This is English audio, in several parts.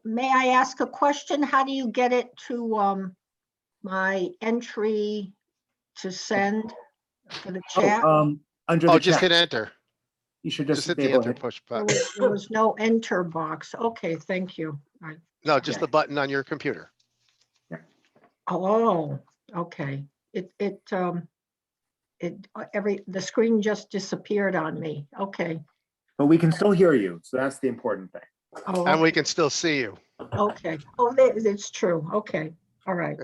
May I ask a question? How do you get it to my entry to send for the chat? Under the just chat, hit enter. you should Just just hit be the able to enter hit. push There button. was no enter box. Okay, thank you. No, just the button on your computer. Oh, okay. The screen just disappeared on me. Okay. But we can still hear you, so that's the important thing. Oh, And we can still see you. okay. Oh, it's true. Okay. All right.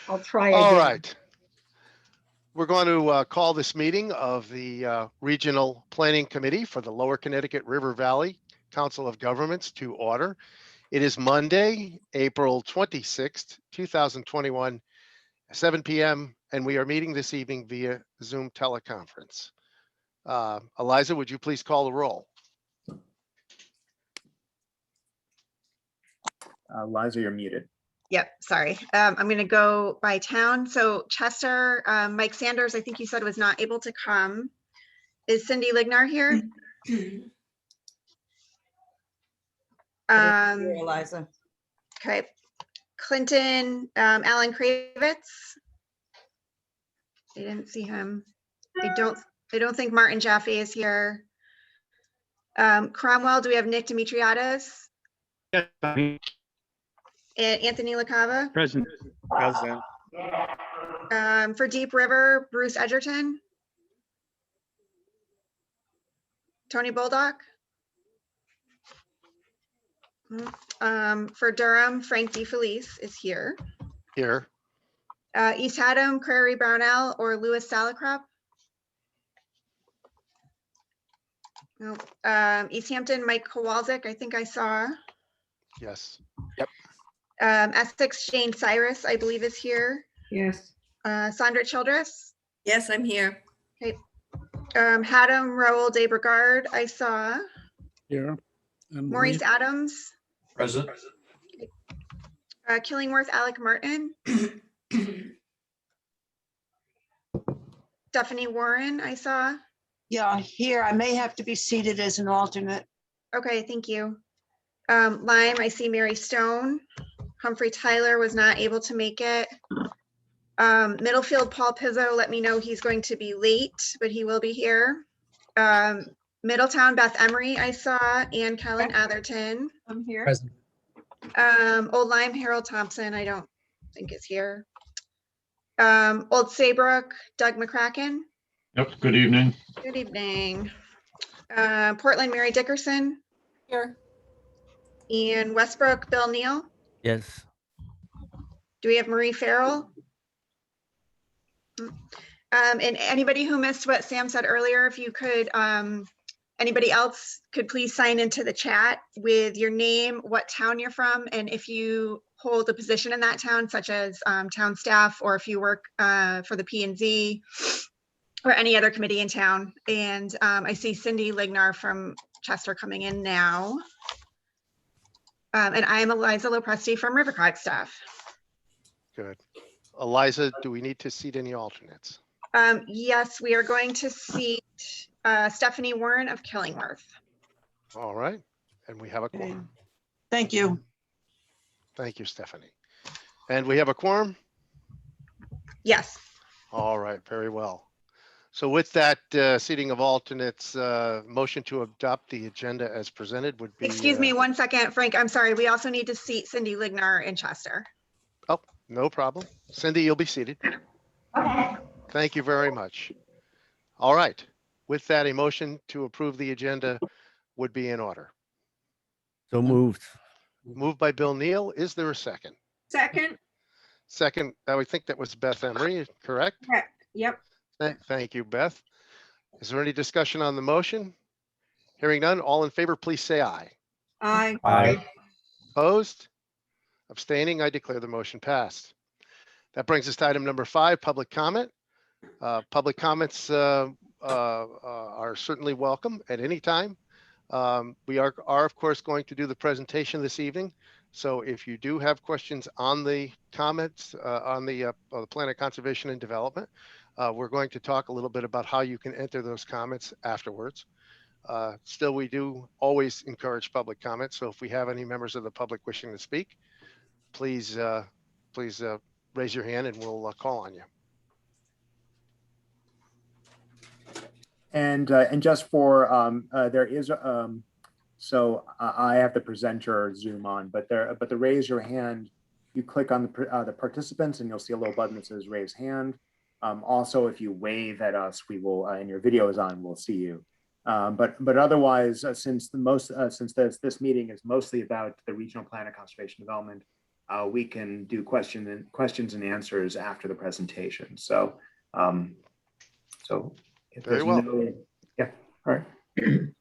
I'll try again. All right. We're going to call this meeting of the Regional Planning Committee for the Lower Connecticut River Valley Council of Governments to order. It is Monday, April 26th, 2021, 7 p.m., and we are meeting this evening via Zoom teleconference. Eliza, would you please call the roll? Liza, you're muted. Yep, sorry. I'm going to go by town. So Chester, Mike Sanders, I think you said was not able to come. Is Cindy Lignar here? Eliza. Okay. Clinton, Alan Kravitz. I didn't see him. I don't think Martin Jaffe is here. Cromwell, do we have Nick Dimitriades? Yes, And Anthony LaCava? present. Present. For Deep River, Bruce Edgerton. Tony Boldock. For Durham, Frank DeFelice is here. Here. East Haddam, Prairie Brownell, or Louis Salakrop. No. East Hampton, Mike Kowalczyk, I think I saw. Yes. Essex, Jane Cyrus, I believe is here. Yes. Sandra Childress. Yes, I'm here. Haddam, Raoul de Brigard, I saw. Here. And Maurice Adams. Present. Killingworth, Alec Martin. Stephanie Warren, I saw. Yeah, here. I may have to be seated as an alternate. Okay, thank you. Lyme, I see Mary Stone. Humphrey Tyler was not able to make it. Middlefield, Paul Pizzo, let me know he's going to be late, but he will be here. Middletown, Beth Emery, I saw, and Kellen Atherton. I'm here. Present. Old Lyme, Harold Thompson, I don't think is here. Old Saybrook, Doug McCracken. Yep, good evening. Good evening. Portland, Mary Dickerson. Here. And Westbrook, Bill Neal. Yes. Do we have Marie Farrell? And anybody who missed what Sam said earlier, if you could, anybody else could please sign into the chat with your name, what town you're from, and if you hold a position in that town, such as town staff, or if you work for the P&Z or any other committee in town. And I see Cindy Lignar from Chester coming in now. And I am Eliza Lopresti from RiverCOG staff. Good. Eliza, do we need to seat any alternates? Yes, we are going to seat Stephanie Warren of Killingworth. All right. And we have a Okay. quorum. Thank you. Thank you, Stephanie. And we have a quorum? Yes. All right, very well. So with that seating of alternates, motion to adopt the agenda as presented would be. Excuse me 1 second, Frank. I'm sorry. We also need to seat Cindy Lignar in Chester. Oh, no problem. Cindy, you'll be seated. Okay. Thank you very much. All right. With that, a motion to approve the agenda would be in order. So moved. Moved by Bill Neal. Is there a second? Second. Second, I would think that was Beth Emery, correct? Correct. Yep. Thank you, Beth. Is there any discussion on the motion? Hearing none, all in favor, please say aye. Aye. Aye. Opposed? Abstaining? I declare the motion passed. That brings us to item number 5, public comment. Public comments are certainly welcome at any time. We are of course going to do the presentation this evening. So if you do have questions on the comments on the Plan of Conservation and Development, we're going to talk a little bit about how you can enter those comments afterwards. Still, we do always encourage public comment. So if we have any members of the public wishing to speak, please raise your hand and we'll call on you. And just for, there is, so I have the presenter Zoom on, but the raise your hand, you click on the participants and you'll see a little button that says raise hand. Also, if you wave at us, we will, and your video is on, we'll see you. But otherwise, since this meeting is mostly about the regional plan of conservation development, we can do questions and answers after the presentation. So, if Very there's well. yeah, all right.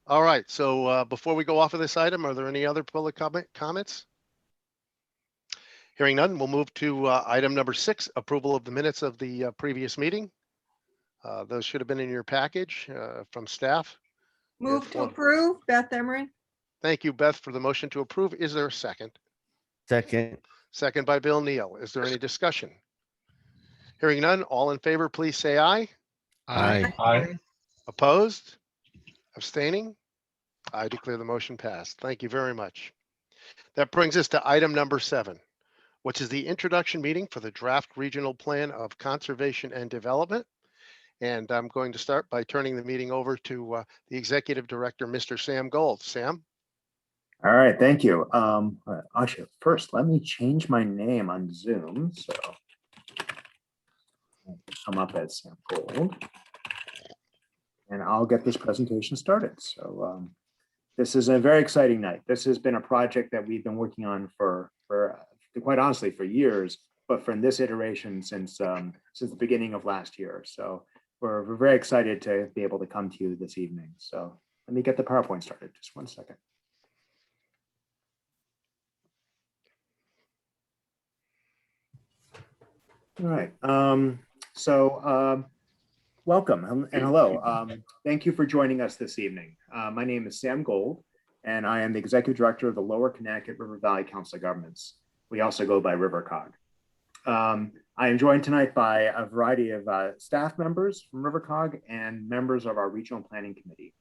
All right. So before we go off of this item, are there any other public comments? Hearing none, we'll move to item number 6, approval of the minutes of the previous meeting. Those should have been in your package from staff. Move If to one- approve, Beth Emery. Thank you, Beth, for the motion to approve. Is there a second? Second. Second by Bill Neal. Is there any discussion? Hearing none, all in favor, please say aye. Aye. Aye. Opposed? Abstaining? I declare the motion passed. Thank you very much. That brings us to item number 7, which is the introduction meeting for the draft regional plan of conservation and development. And I'm going to start by turning the meeting over to the executive director, Mr. Sam Gold. Sam? All right, thank you. Actually, first, let me change my name on Zoom. So I'll come up as Sam Gold. And I'll get this presentation started. So this is a very exciting night. This has been a project that we've been working on for quite honestly, for years, but from this iteration since the beginning of last year. So we're very excited to be able to come to you this evening. So let me get the PowerPoint started. Just one second. All right. Welcome and hello. Thank you for joining us this evening. My name is Sam Gold, and I am the Executive Director of the Lower Connecticut River Valley Council of Governments. We also go by RiverCOG. I am joined tonight by a variety of staff members from RiverCOG and members of our Regional Planning Committee.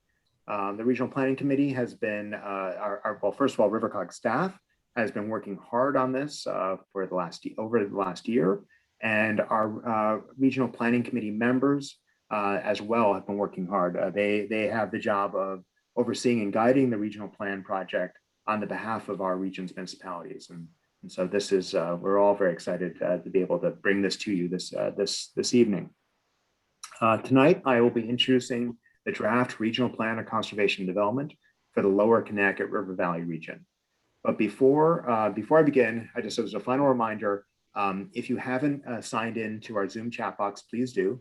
The Regional Planning Committee has been, well, first of all, RiverCOG staff has been working hard on this over the last year, and our Regional Planning Committee members as well have been working hard. They have the job of overseeing and guiding the regional plan project on the behalf of our region's municipalities. And so this is, we're all very excited to be able to bring this to you this evening. Tonight, I will be introducing the draft regional plan of conservation and development for the Lower Connecticut River Valley region. But before I begin, just as a final reminder, if you haven't signed in to our Zoom chat box, please do.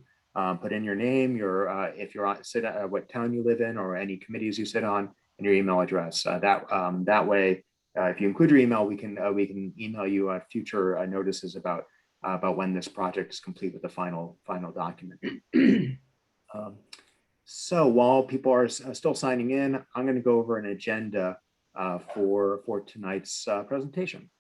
Put in your name, if you're on, what town you live in, or any committees you sit on, and your email address. That way, if you include your email, we can email you future notices about when this project is complete with the final document. So while people are still signing in, I'm going to go over an agenda for tonight's presentation.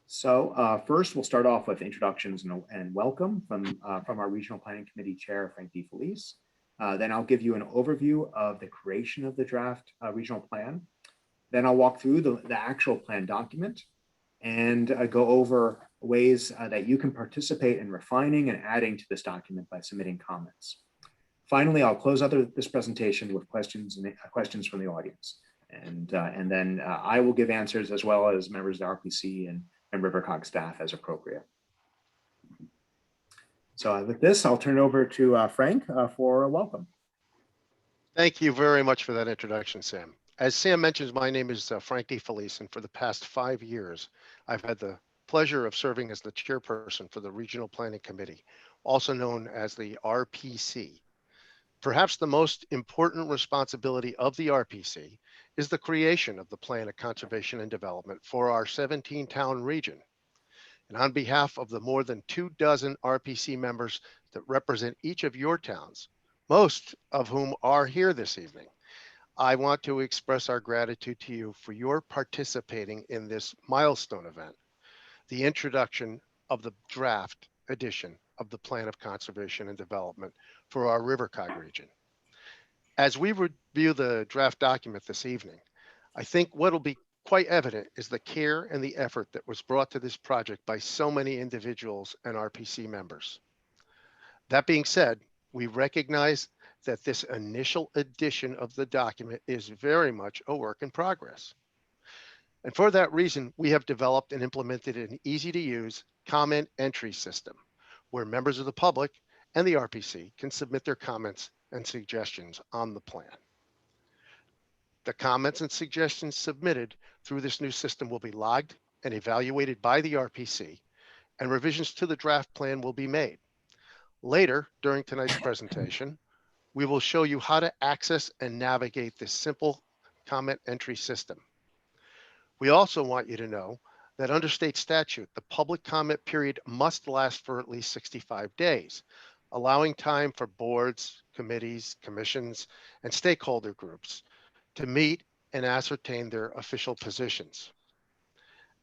So first, we'll start off with introductions and welcome from our Regional Planning Committee Chair, Frank DeFelice. Then I'll give you an overview of the creation of the draft regional plan. Then I'll walk through the actual plan document and go over ways that you can participate in refining and adding to this document by submitting comments. Finally, I'll close out this presentation with questions from the audience. And then I will give answers, as well as members of the RPC and RiverCOG staff as appropriate. So with this, I'll turn it over to Frank for a welcome. Thank you very much for that introduction, Sam. As Sam mentions, my name is Frank DeFelice, and for the past 5 years, I've had the pleasure of serving as the chairperson for the Regional Planning Committee, also known as the RPC. Perhaps the most important responsibility of the RPC is the creation of the Plan of Conservation and Development for our 17-town region. And on behalf of the more than 24 RPC members that represent each of your towns, most of whom are here this evening, I want to express our gratitude to you for your participating in this milestone event, the introduction of the draft edition of the Plan of Conservation and Development for our RiverCOG region. As we review the draft document this evening, I think what will be quite evident is the care and the effort that was brought to this project by so many individuals and RPC members. That being said, we recognize that this initial edition of the document is very much a work in progress. And for that reason, we have developed and implemented an easy-to-use comment entry system where members of the public and the RPC can submit their comments and suggestions on the plan. The comments and suggestions submitted through this new system will be logged and evaluated by the RPC, and revisions to the draft plan will be made. Later, during tonight's presentation, we will show you how to access and navigate this simple comment entry system. We also want you to know that under state statute, the public comment period must last for at least 65 days, allowing time for boards, committees, commissions, and stakeholder groups to meet and ascertain their official positions.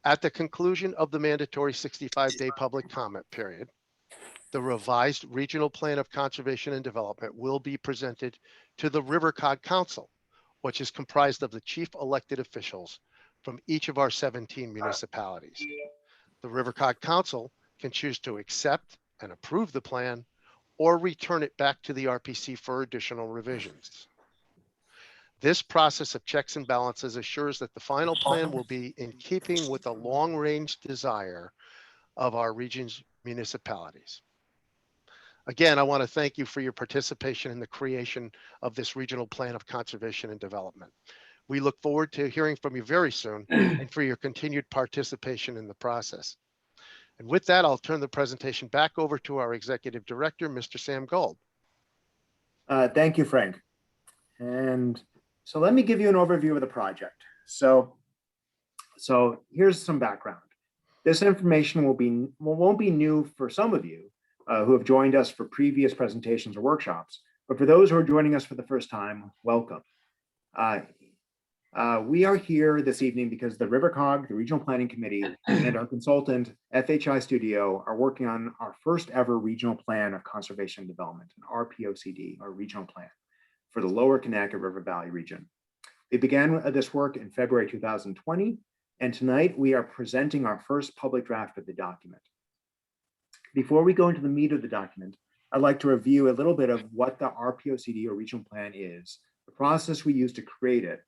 At the conclusion of the mandatory 65-day public comment period, the revised Regional Plan of Conservation and Development will be presented to the RiverCOG Council, which is comprised of the chief elected officials from each of our 17 municipalities. The RiverCOG Council can choose to accept and approve the plan or return it back to the RPC for additional revisions. This process of checks and balances assures that the final plan will be in keeping with the long-range desire of our region's municipalities. Again, I want to thank you for your participation in the creation of this Regional Plan of Conservation and Development. We look forward to hearing from you very soon and for your continued participation in the process. And with that, I'll turn the presentation back over to our Executive Director, Mr. Sam Gold. Thank you, Frank. And so let me give you an overview of the project. So here's some background. This information won't be new for some of you who have joined us for previous presentations or workshops, but for those who are joining us for the first time, welcome. We are here this evening because the RiverCOG, the Regional Planning Committee, and our consultant, FHI Studio, are working on our first ever Regional Plan of Conservation and Development, an RPOCD, or Regional Plan, for the Lower Connecticut River Valley region. We began this work in February 2020, and tonight we are presenting our first public draft of the document. Before we go into the meat of the document, I'd like to review a little bit of what the RPOCD, or Regional Plan, is, the process we use to create it,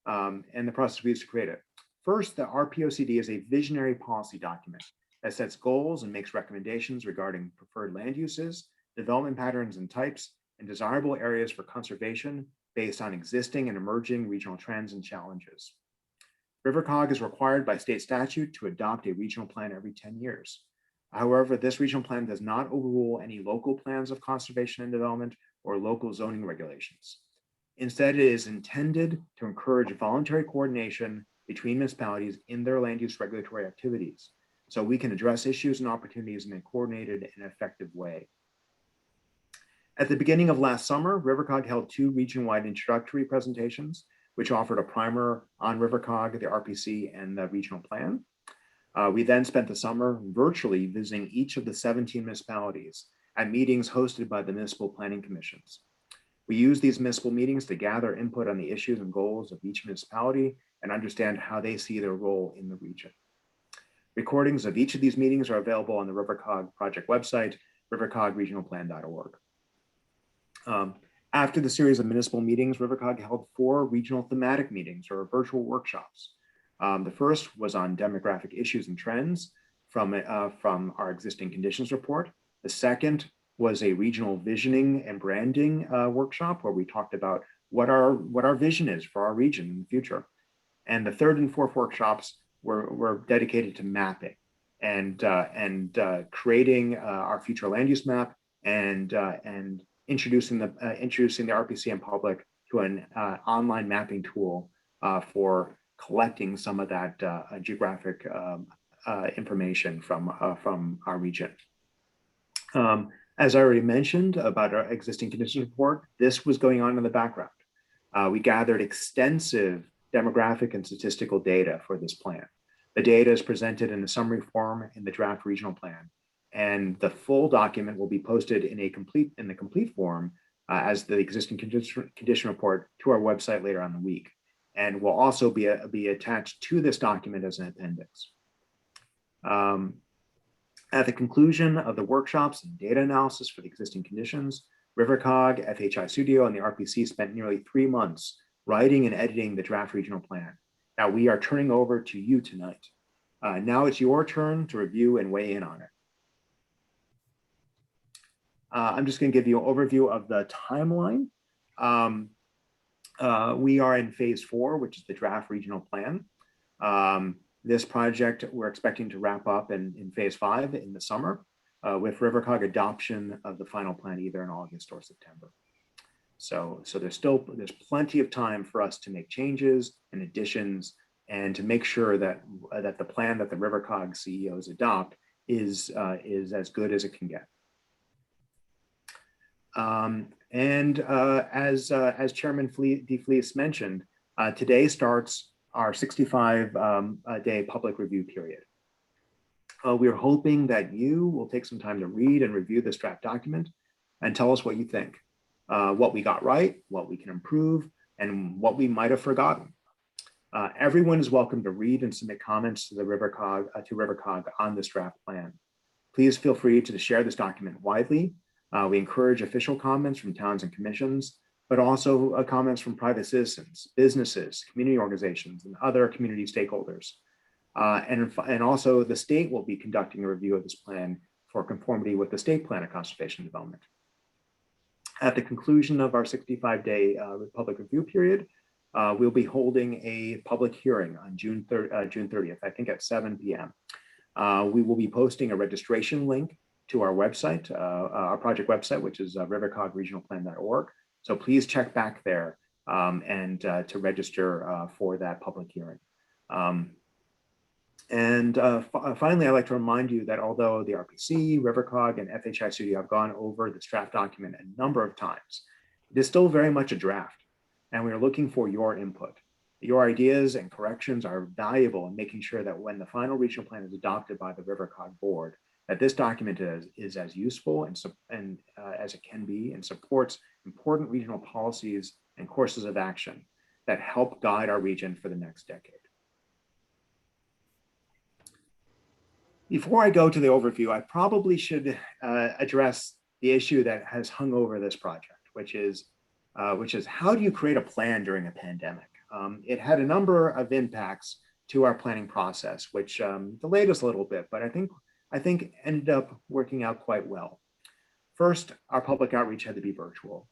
and the process we use to create it. First, the RPOCD is a visionary policy document that sets goals and makes recommendations regarding preferred land uses, development patterns and types, and desirable areas for conservation based on existing and emerging regional trends and challenges. RiverCOG is required by state statute to adopt a regional plan every 10 years. However, this regional plan does not overrule any local plans of conservation and development or local zoning regulations. Instead, it is intended to encourage voluntary coordination between municipalities in their land use regulatory activities, so we can address issues and opportunities in a coordinated and effective way. At the beginning of last summer, RiverCOG held 2 region-wide introductory presentations, which offered a primer on RiverCOG, the RPC, and the regional plan. We then spent the summer virtually visiting each of the 17 municipalities at meetings hosted by the municipal planning commissions. We use these municipal meetings to gather input on the issues and goals of each municipality and understand how they see their role in the region. Recordings of each of these meetings are available on the RiverCOG project website, rivercogregionalplan.org. After the series of municipal meetings, RiverCOG held 4 regional thematic meetings, or virtual workshops. The first was on demographic issues and trends from our existing conditions report. The second was a regional visioning and branding workshop where we talked about what our vision is for our region in the future. And the third and fourth workshops were dedicated to mapping and creating our future land use map and introducing the RPC and public to an online mapping tool for collecting some of that geographic information from our region. As I already mentioned about our existing conditions report, this was going on in the background. We gathered extensive demographic and statistical data for this plan. The data is presented in a summary form in the draft regional plan, and the full document will be posted in the complete form as the existing condition report to our website later on in the week, and will also be attached to this document as an appendix. At the conclusion of the workshops and data analysis for the existing conditions, RiverCOG, FHI Studio, and the RPC spent nearly 3 months writing and editing the draft regional plan. Now we are turning over to you tonight. Now it's your turn to review and weigh in on it. I'm just going to give you an overview of the timeline. We are in phase 4, which is the draft regional plan. This project we're expecting to wrap up in phase 5 in the summer, with RiverCOG adoption of the final plan either in August or September. So there's plenty of time for us to make changes and additions and to make sure that the plan that the RiverCOG CEOs adopt is as good as it can get. As Chairman DeFleece mentioned, today starts our 65-day public review period. We are hoping that you will take some time to read and review this draft document and tell us what you think, what we got right, what we can improve, and what we might have forgotten. Everyone is welcome to read and submit comments to the RiverCOG on this draft plan. Please feel free to share this document widely. We encourage official comments from towns and commissions, but also comments from private citizens, businesses, community organizations, and other community stakeholders. And also the state will be conducting a review of this plan for conformity with the state plan of conservation and development. At the conclusion of our 65-day public review period, we'll be holding a public hearing on June 30th, I think at 7 p.m. We will be posting a registration link to our website, our project website, which is rivercogregionalplan.org. So please check back there and to register for that public hearing. Finally, I'd like to remind you that although the RPC, RiverCOG, and FHI Studio have gone over this draft document a number of times, it is still very much a draft, and we are looking for your input. Your ideas and corrections are valuable in making sure that when the final regional plan is adopted by the RiverCOG board, that this document is as useful and as it can be and supports important regional policies and courses of action that help guide our region for the next decade. Before I go to the overview, I probably should address the issue that has hung over this project, which is how do you create a plan during a pandemic? It had a number of impacts to our planning process, which delayed us a little bit, but I think ended up working out quite well. First, our public outreach had to be virtual.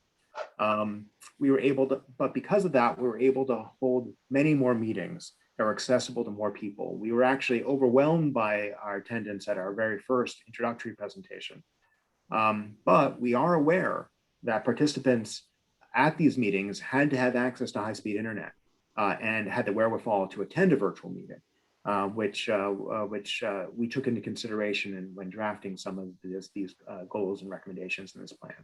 We were able to, but because of that, we were able to hold many more meetings that were accessible to more people. We were actually overwhelmed by our attendance at our very first introductory presentation. But we are aware that participants at these meetings had to have access to high-speed internet and had the wherewithal to attend a virtual meeting. Which we took into consideration when drafting some of these goals and recommendations in this plan.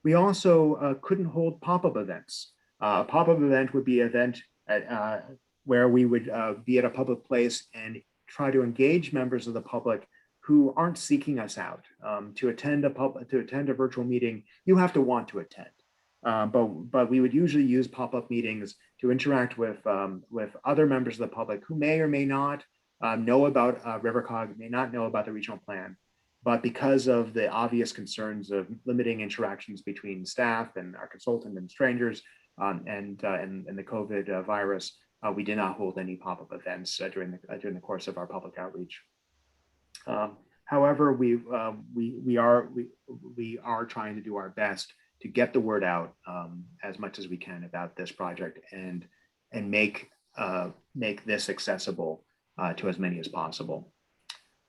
We also couldn't hold pop-up events. A pop-up event would be an event where we would be at a public place and try to engage members of the public who aren't seeking us out. To attend a virtual meeting, you have to want to attend. But we would usually use pop-up meetings to interact with other members of the public who may or may not know about RiverCOG, may not know about the regional plan, but because of the obvious concerns of limiting interactions between staff and our consultant and strangers and the COVID virus, we did not hold any pop-up events during the course of our public outreach. However, we are trying to do our best to get the word out as much as we can about this project and make this accessible to as many as possible.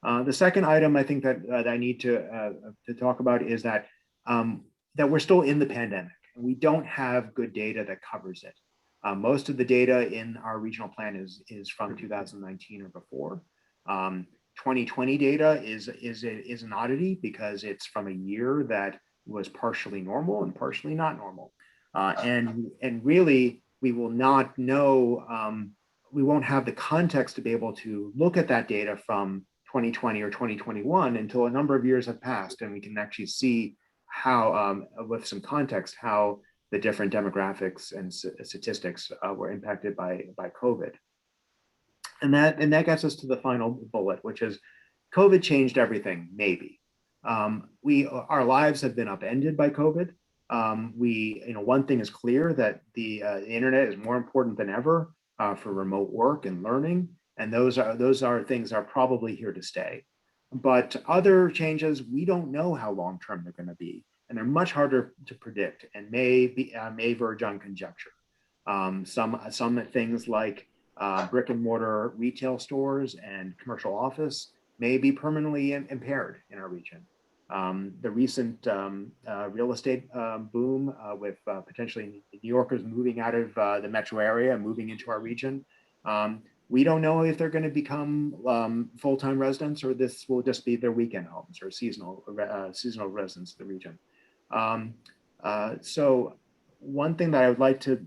The second item I think that I need to talk about is that we're still in the pandemic and we don't have good data that covers it. Most of the data in our regional plan is from 2019 or before. 2020 data is an oddity because it's from a year that was partially normal and partially not normal. And really, we will not know, we won't have the context to be able to look at that data from 2020 or 2021 until a number of years have passed and we can actually see how, with some context, how the different demographics and statistics were impacted by COVID. And that gets us to the final bullet, which is COVID changed everything, maybe. Our lives have been upended by COVID. One thing is clear, that the internet is more important than ever for remote work and learning, and those are things that are probably here to stay. But other changes, we don't know how long term they're going to be, and they're much harder to predict and may verge on conjecture. Some things like brick and mortar retail stores and commercial office may be permanently impaired in our region. The recent real estate boom with potentially New Yorkers moving out of the metro area and moving into our region. We don't know if they're going to become full-time residents, or this will just be their weekend homes or seasonal residents of the region. So one thing that I would like to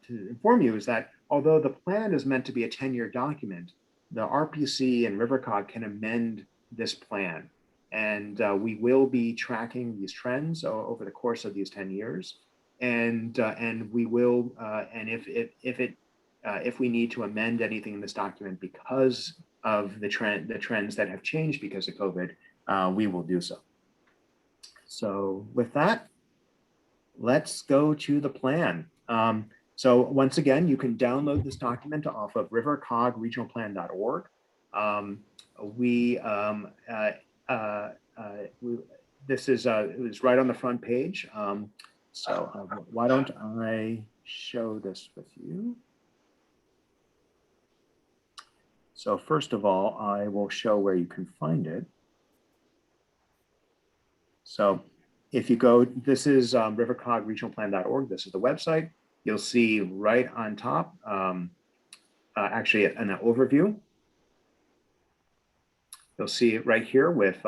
inform you is that although the plan is meant to be a 10-year document, the RPC and RiverCOG can amend this plan. And we will be tracking these trends over the course of these 10 years. And we will, and if we need to amend anything in this document because of the trends that have changed because of COVID, we will do so. So with that, let's go to the plan. So once again, you can download this document off of rivercogregionalplan.org. This is it was right on the front page. So why don't I show this with you? So first of all, I will show where you can find it. So if you go, this is rivercogregionalplan.org. This is the website. You'll see right on top, actually an overview. You'll see it right here with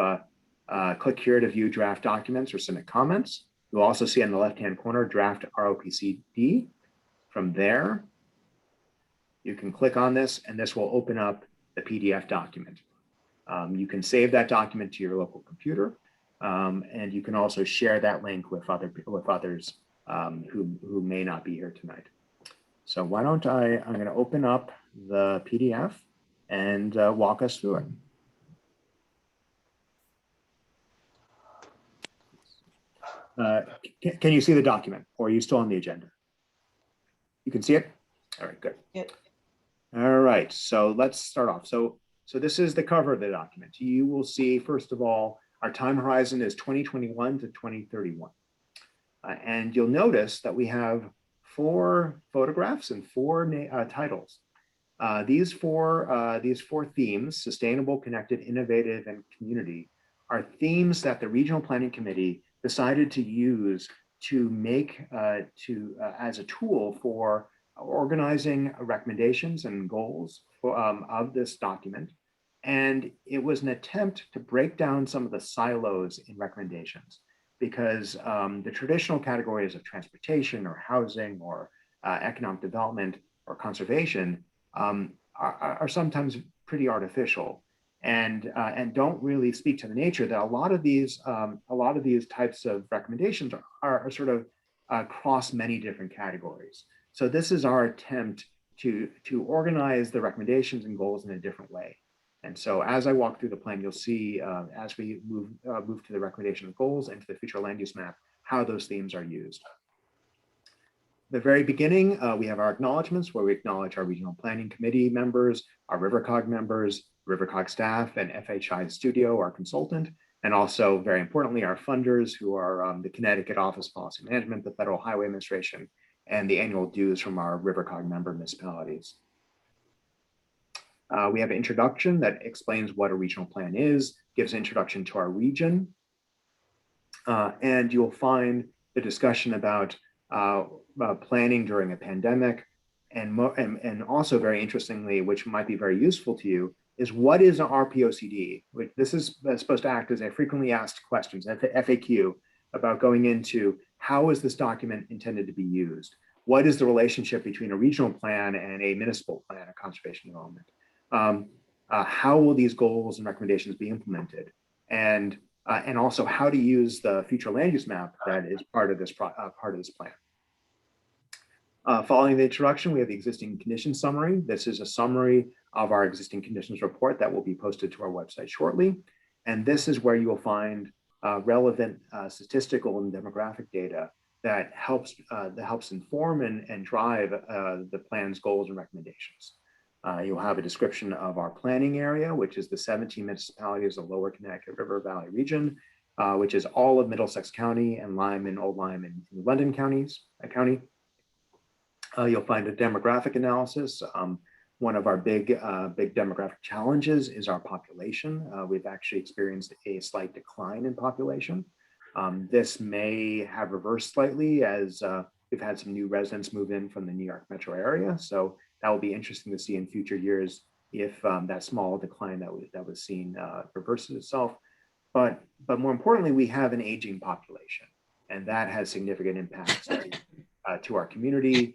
click here to view draft documents or submit comments. You'll also see on the left-hand corner, draft RPOCD. From there, you can click on this and this will open up the PDF document. You can save that document to your local computer, and you can also share that link with others who may not be here tonight. So why don't I'm going to open up the PDF and walk us through it. Can you see the document, or are you still on the agenda? You can see it? All right, good. Yep. All right, so let's start off. So this is the cover of the document. You will see, first of all, our time horizon is 2021 to 2031. And you'll notice that we have 4 photographs and 4 titles. These four themes, sustainable, connected, innovative, and community, are themes that the Regional Planning Committee decided to use to make as a tool for organizing recommendations and goals of this document. And it was an attempt to break down some of the silos in recommendations, because the traditional categories of transportation or housing or economic development or conservation are sometimes pretty artificial and don't really speak to the nature that a lot of these types of recommendations are sort of across many different categories. So this is our attempt to organize the recommendations and goals in a different way. And so as I walk through the plan, you'll see as we move to the recommendation of goals and to the future land use map, how those themes are used. The very beginning, we have our acknowledgements, where we acknowledge our Regional Planning Committee members, our RiverCOG members, RiverCOG staff, and FHI Studio, our consultant, and also, very importantly, our funders, who are the Connecticut Office of Policy Management, the Federal Highway Administration, and the annual dues from our RiverCOG member municipalities. We have an introduction that explains what a regional plan is, gives an introduction to our region, and you'll find the discussion about planning during a pandemic, and also very interestingly, which might be very useful to you, is what is an RPOCD? This is supposed to act as a frequently asked questions, FAQ, about going into how is this document intended to be used? What is the relationship between a regional plan and a municipal plan of conservation development? How will these goals and recommendations be implemented? And and also how to use the future land use map that is part of this plan. Following the introduction, we have the existing conditions summary. This is a summary of our existing conditions report that will be posted to our website shortly. And this is where you will find relevant statistical and demographic data that helps inform and drive the plan's goals and recommendations. You'll have a description of our planning area, which is the 17 municipalities of the Lower Connecticut River Valley region, which is all of Middlesex County and Lyme, Old Lyme, and London County. You'll find a demographic analysis. One of our big demographic challenges is our population. We've actually experienced a slight decline in population. This may have reversed slightly as we've had some new residents move in from the New York metro area. So that will be interesting to see in future years if that small decline that was seen reverses itself. But more importantly, we have an aging population, and that has significant impacts to our communities,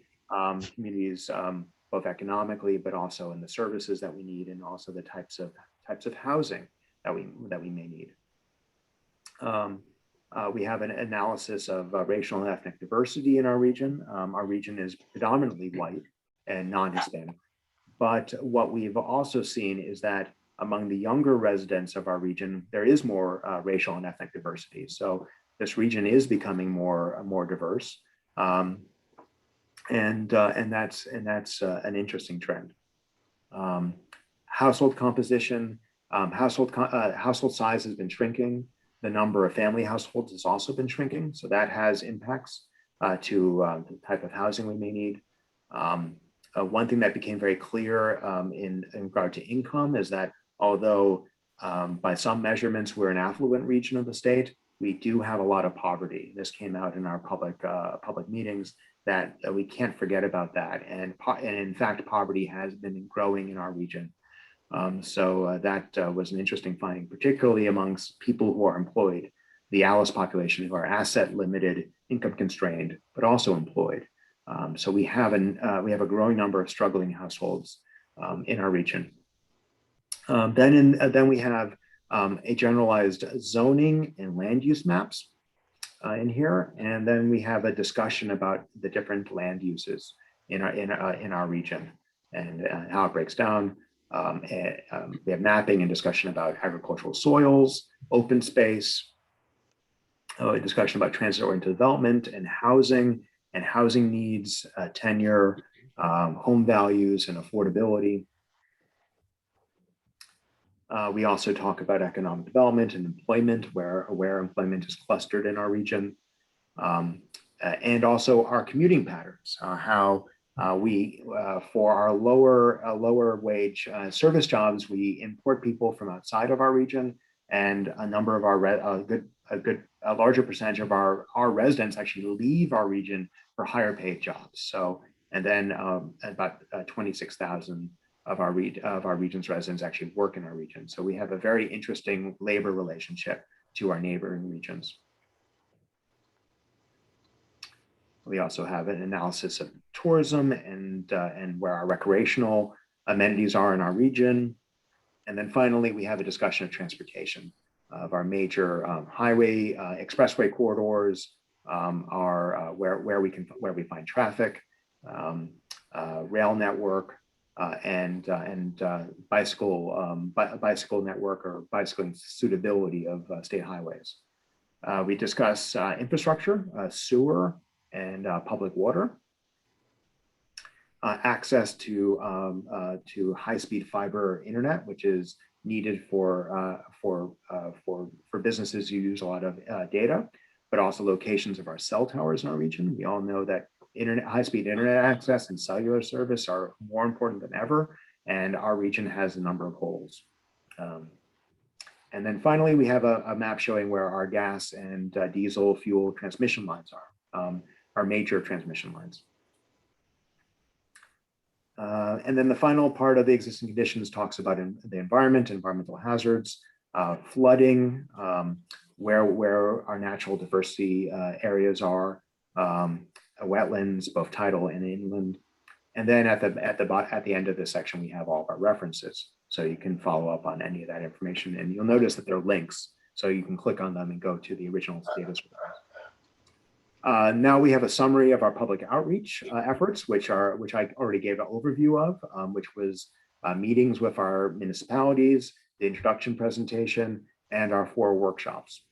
both economically, but also in the services that we need, and also the types of housing that we may need. We have an analysis of racial and ethnic diversity in our region. Our region is predominantly white and non-Hispanic. But what we've also seen is that among the younger residents of our region, there is more racial and ethnic diversity. So this region is becoming more diverse, and that's an interesting trend. Household composition, household size has been shrinking. The number of family households has also been shrinking, so that has impacts to the type of housing we may need. One thing that became very clear in regard to income is that although by some measurements we're an affluent region of the state, we do have a lot of poverty. This came out in our public meetings, that we can't forget about that. And in fact, poverty has been growing in our region. So that was an interesting finding, particularly amongst people who are employed, the ALICE population, who are asset limited, income constrained, but also employed. So we have a growing number of struggling households in our region. Then we have a generalized zoning and land use maps in here, and then we have a discussion about the different land uses in our region and how it breaks down. We have mapping and discussion about agricultural soils, open space, a discussion about transit-oriented development and housing needs, tenure, home values, and affordability. We also talk about economic development and employment, where employment is clustered in our region, and also our commuting patterns, how we, for our lower wage service jobs, we import people from outside of our region, and a number of our a larger percentage of our residents actually leave our region for higher paid jobs. So, and then about 26,000 of our region's residents actually work in our region. So we have a very interesting labor relationship to our neighboring regions. We also have an analysis of tourism and where our recreational amenities are in our region. And then finally, we have a discussion of transportation, of our major highway, expressway corridors, where we find traffic, rail network, and bicycle network or bicycling suitability of state highways. We discuss infrastructure, sewer, and public water, access to high-speed fiber internet, which is needed for businesses who use a lot of data, but also locations of our cell towers in our region. We all know that high-speed internet access and cellular service are more important than ever, and our region has a number of holes. And then finally, we have a map showing where our gas and diesel fuel transmission lines are, our major transmission lines. And then the final part of the existing conditions talks about the environment, environmental hazards, flooding, where our natural diversity areas are, wetlands, both tidal and inland. And then at the end of this section, we have all of our references. So you can follow up on any of that information. And you'll notice that there are links So you can click on them and go to the original status reports. Now we have a summary of our public outreach efforts, which I already gave an overview of, which was meetings with our municipalities, the introduction presentation, and our 4 workshops.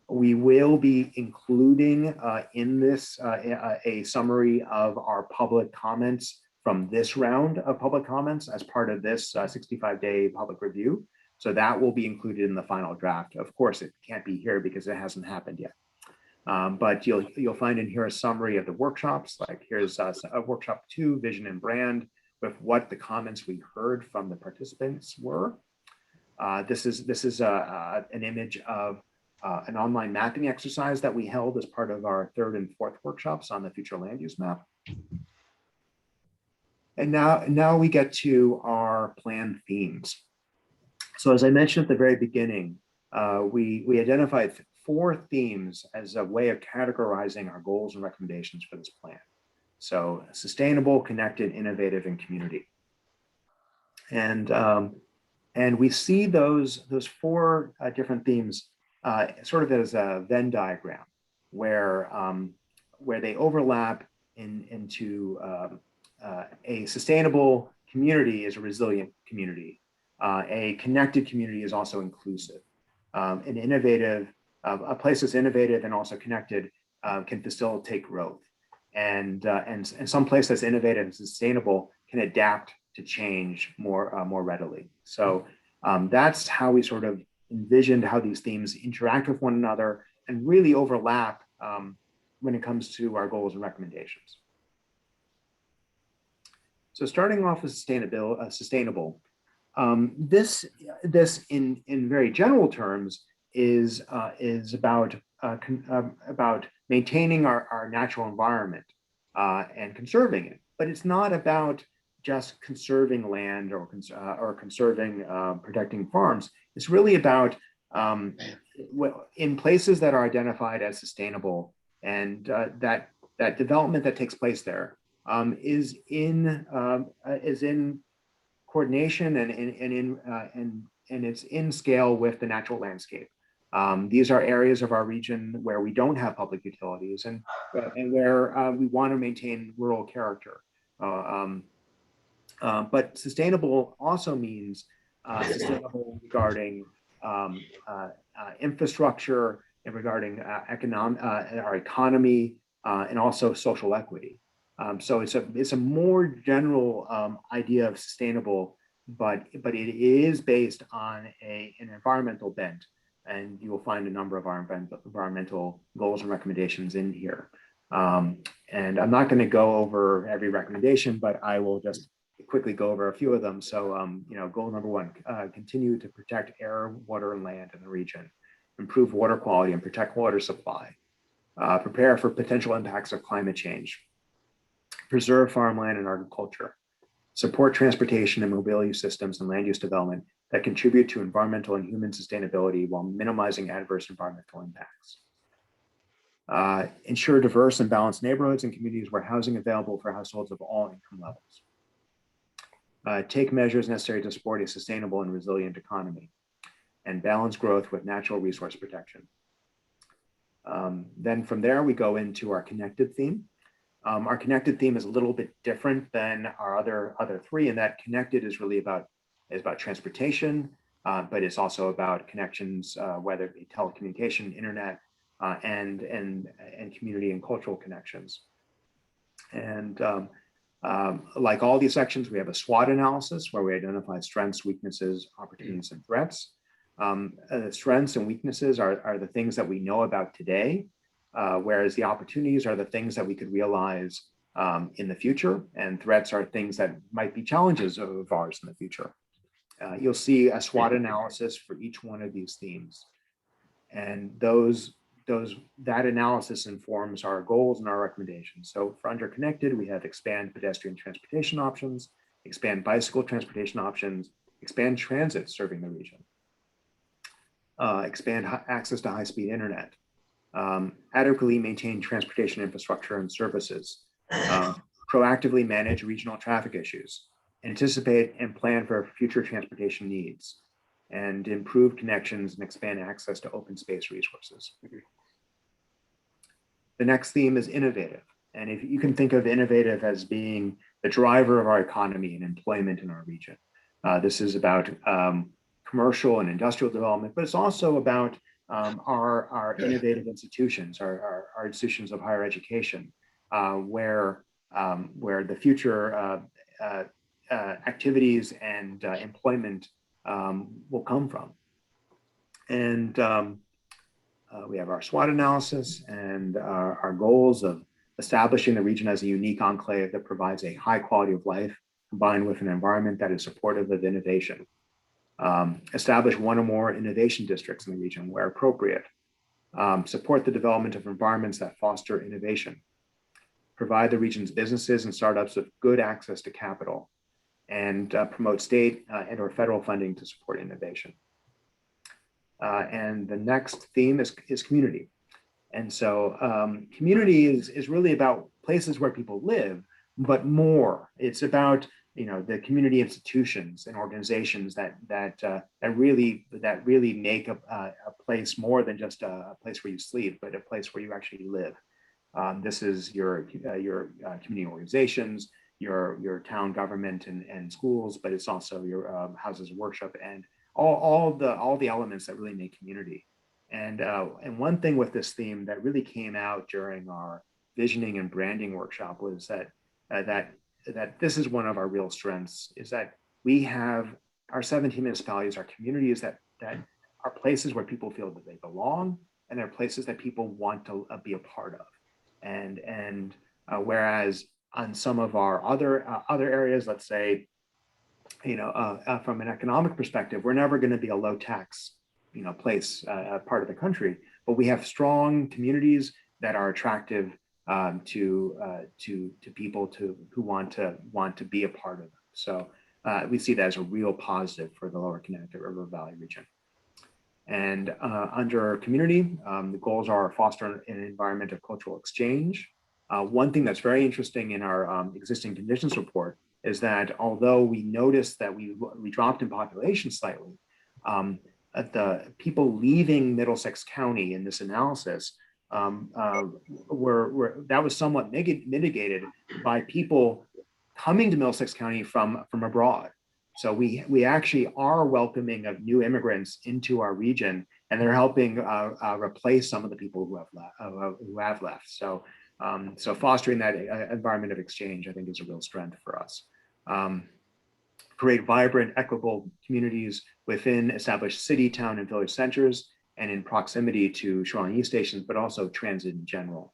We will be including in this a summary of our public comments from this round of public comments as part of this 65-day public review. So that will be included in the final draft. Of course, it can't be here because it hasn't happened yet. But you'll find in here a summary of the workshops. Like here's a workshop 2, vision and brand, with what the comments we heard from the participants were. This is an image of an online mapping exercise that we held as part of our 3rd and 4th workshops on the future land use map. And now we get to our plan themes. So as I mentioned at the very beginning, we identified 4 themes as a way of categorizing our goals and recommendations for this plan. So sustainable, connected, innovative, and community. And we see those 4 different themes sort of as a Venn diagram, where they overlap into a sustainable community is a resilient community. A connected community is also inclusive. An innovative, a place that's innovative and also connected can facilitate growth. And some place that's innovative and sustainable can adapt to change more readily. So that's how we sort of envisioned how these themes interact with one another and really overlap when it comes to our goals and recommendations. So starting off with sustainable, this in very general terms is about maintaining our natural environment and conserving it, but it's not about just conserving land or conserving protecting farms. It's really about in places that are identified as sustainable, and that development that takes place there is in coordination and it's in scale with the natural landscape. These are areas of our region where we don't have public utilities and where we want to maintain rural character. But sustainable also means sustainable regarding infrastructure and regarding our economy and also social equity. So it's a more general idea of sustainable, but it is based on an environmental bent, and you will find a number of our environmental goals and recommendations in here. And I'm not going to go over every recommendation, but I will just quickly go over a few of them. So, goal number 1, continue to protect air, water, and land in the region, improve water quality and protect water supply, prepare for potential impacts of climate change, preserve farmland and agriculture, support transportation and mobility systems and land use development that contribute to environmental and human sustainability while minimizing adverse environmental impacts. Ensure diverse and balanced neighborhoods and communities where housing available for households of all income levels. Take measures necessary to support a sustainable and resilient economy and balance growth with natural resource protection. Then from there, we go into our connected theme. Our connected theme is a little bit different than our other 3, in that connected is really about transportation, but it's also about connections, whether it be telecommunication, internet, and community and cultural connections. And like all these sections, we have a SWOT analysis where we identify strengths, weaknesses, opportunities, and threats. The strengths and weaknesses are the things that we know about today, whereas the opportunities are the things that we could realize in the future, and threats are things that might be challenges of ours in the future. You'll see a SWOT analysis for each one of these themes, and that analysis informs our goals and our recommendations. So for underconnected, we have expand pedestrian transportation options, expand bicycle transportation options, expand transit serving the region, expand access to high-speed internet, adequately maintain transportation infrastructure and services, proactively manage regional traffic issues, anticipate and plan for future transportation needs, and improve connections and expand access to open space resources. The next theme is innovative. And if you can think of innovative as being the driver of our economy and employment in our region. This is about commercial and industrial development, but it's also about our innovative institutions, our institutions of higher education, where the future activities and employment will come from. And we have our SWOT analysis and our goals of establishing the region as a unique enclave that provides a high quality of life combined with an environment that is supportive of innovation. Establish one or more innovation districts in the region where appropriate. Support the development of environments that foster innovation. Provide the region's businesses and startups with good access to capital, and promote state and or federal funding to support innovation. And the next theme is community. And so community is really about places where people live, but more. It's about the community institutions and organizations that really make a place more than just a place where you sleep, but a place where you actually live. This is your community organizations, your town government and schools, but it's also your houses of worship and all the elements that really make community. And one thing with this theme that really came out during our visioning and branding workshop was that this is one of our real strengths, is that we have our 17 municipalities, our communities that are places where people feel that they belong, and they're places that people want to be a part of. And whereas on some of our other areas, let's say, from an economic perspective, we're never going to be a low tax, place, part of the country, but we have strong communities that are attractive to people who want to be a part of it. So we see that as a real positive for the Lower Connecticut River Valley region. And under community, the goals are foster an environment of cultural exchange. One thing that's very interesting in our existing conditions report is that although we noticed that we dropped in population slightly, the people leaving Middlesex County in this analysis that was somewhat mitigated by people coming to Middlesex County from abroad. So we actually are welcoming of new immigrants into our region, and they're helping replace some of the people who have left. So fostering that environment of exchange, I think, is a real strength for us. Create vibrant, equitable communities within established city, town, and village centers, and in proximity to shoreline use stations, but also transit in general.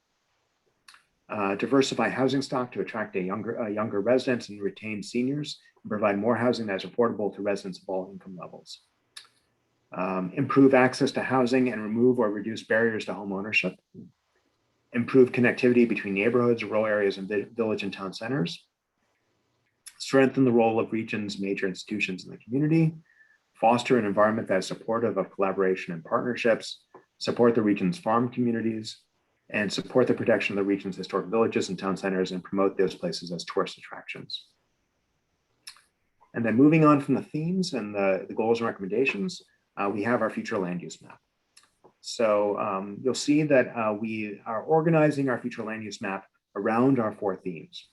Diversify housing stock to attract younger residents and retain seniors, and provide more housing that is affordable to residents of all income levels. Improve access to housing and remove or reduce barriers to home ownership. Improve connectivity between neighborhoods, rural areas, and village and town centers. Strengthen the role of region's major institutions in the community. Foster an environment that is supportive of collaboration and partnerships. Support the region's farm communities, and support the protection of the region's historic villages and town centers, and promote those places as tourist attractions. And then moving on from the themes and the goals and recommendations, we have our future land use map. So you'll see that we are organizing our future land use map around our 4 themes.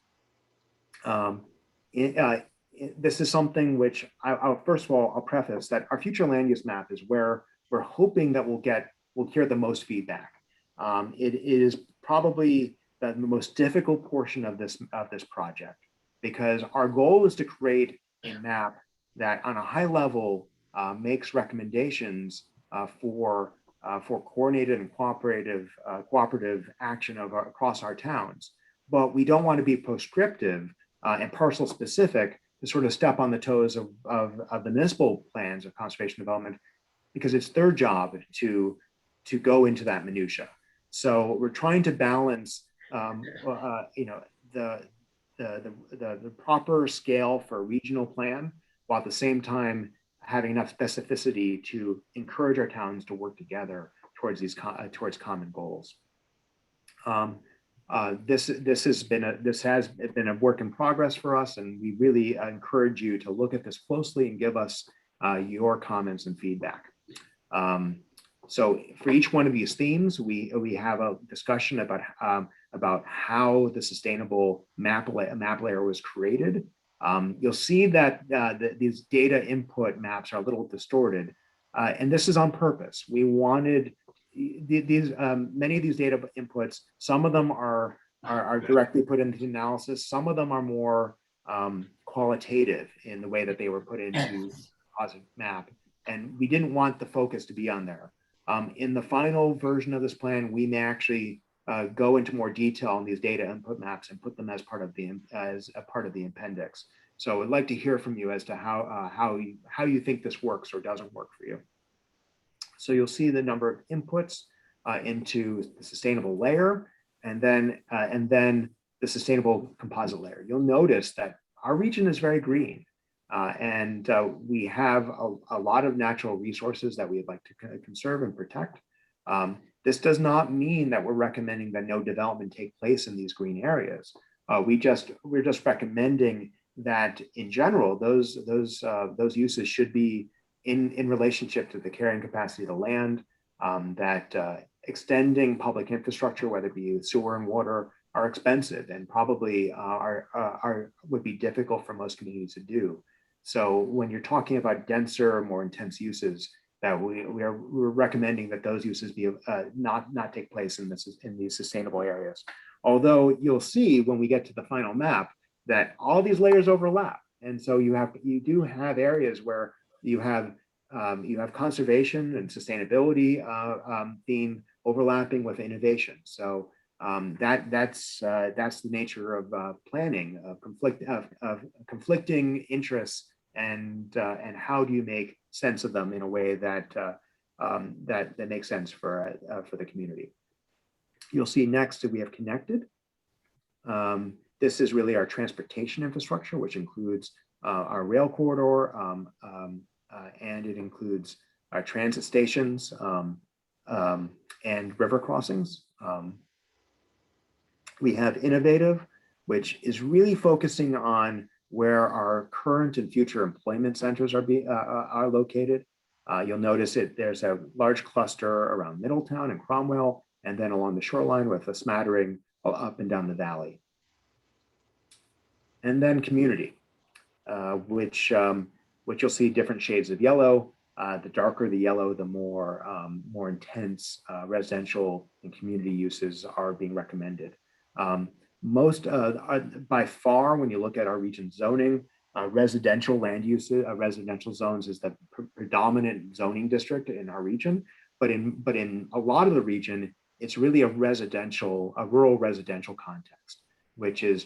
This is something which first of all, I'll preface that our future land use map is where we're hoping that we'll hear the most feedback. It is probably the most difficult portion of this project, because our goal is to create a map that on a high level makes recommendations for coordinated and cooperative action across our towns. But we don't want to be prescriptive and parcel specific to sort of step on the toes of the municipal plans of conservation development, because it's their job to go into that minutia. So we're trying to balance, the proper scale for a regional plan, while at the same time having enough specificity to encourage our towns to work together towards common goals. This has been a work in progress for us, and we really encourage you to look at this closely and give us your comments and feedback. So for each one of these themes, we have a discussion about how the sustainable map layer was created. You'll see that these data input maps are a little distorted, and this is on purpose. We wanted these many of these data inputs. Some of them are directly put into analysis. Some of them are more qualitative in the way that they were put into composite map, and we didn't want the focus to be on there. In the final version of this plan, we may actually go into more detail on these data input maps and put them as part of the appendix. So I'd like to hear from you as to how you think this works or doesn't work for you. So you'll see the number of inputs into the sustainable layer, and then the sustainable composite layer. You'll notice that our region is very green. And we have a lot of natural resources that we'd like to conserve and protect. This does not mean that we're recommending that no development take place in these green areas. We're just recommending that in general, those uses should be in relationship to the carrying capacity of the land, that extending public infrastructure, whether it be sewer and water, are expensive and probably would be difficult for most communities to do. So when you're talking about denser, more intense uses, that we're recommending that those uses be not take place in these sustainable areas. Although you'll see when we get to the final map that all these layers overlap, and so you do have areas where you have conservation and sustainability theme overlapping with innovation. So that's the nature of planning, of conflicting interests, and how do you make sense of them in a way that that makes sense for the community. You'll see next that we have connected. This is really our transportation infrastructure, which includes our rail corridor, and it includes our transit stations and river crossings. We have innovative, which is really focusing on where our current and future employment centers are located. You'll notice there's a large cluster around Middletown and Cromwell, and then along the shoreline with a smattering up and down the valley. And then community, which you'll see different shades of yellow. The darker the yellow, the more intense residential and community uses are being recommended. By far, when you look at our region zoning, residential land uses, residential zones is the predominant zoning district in our region. But in a lot of the region, it's really a rural residential context, which is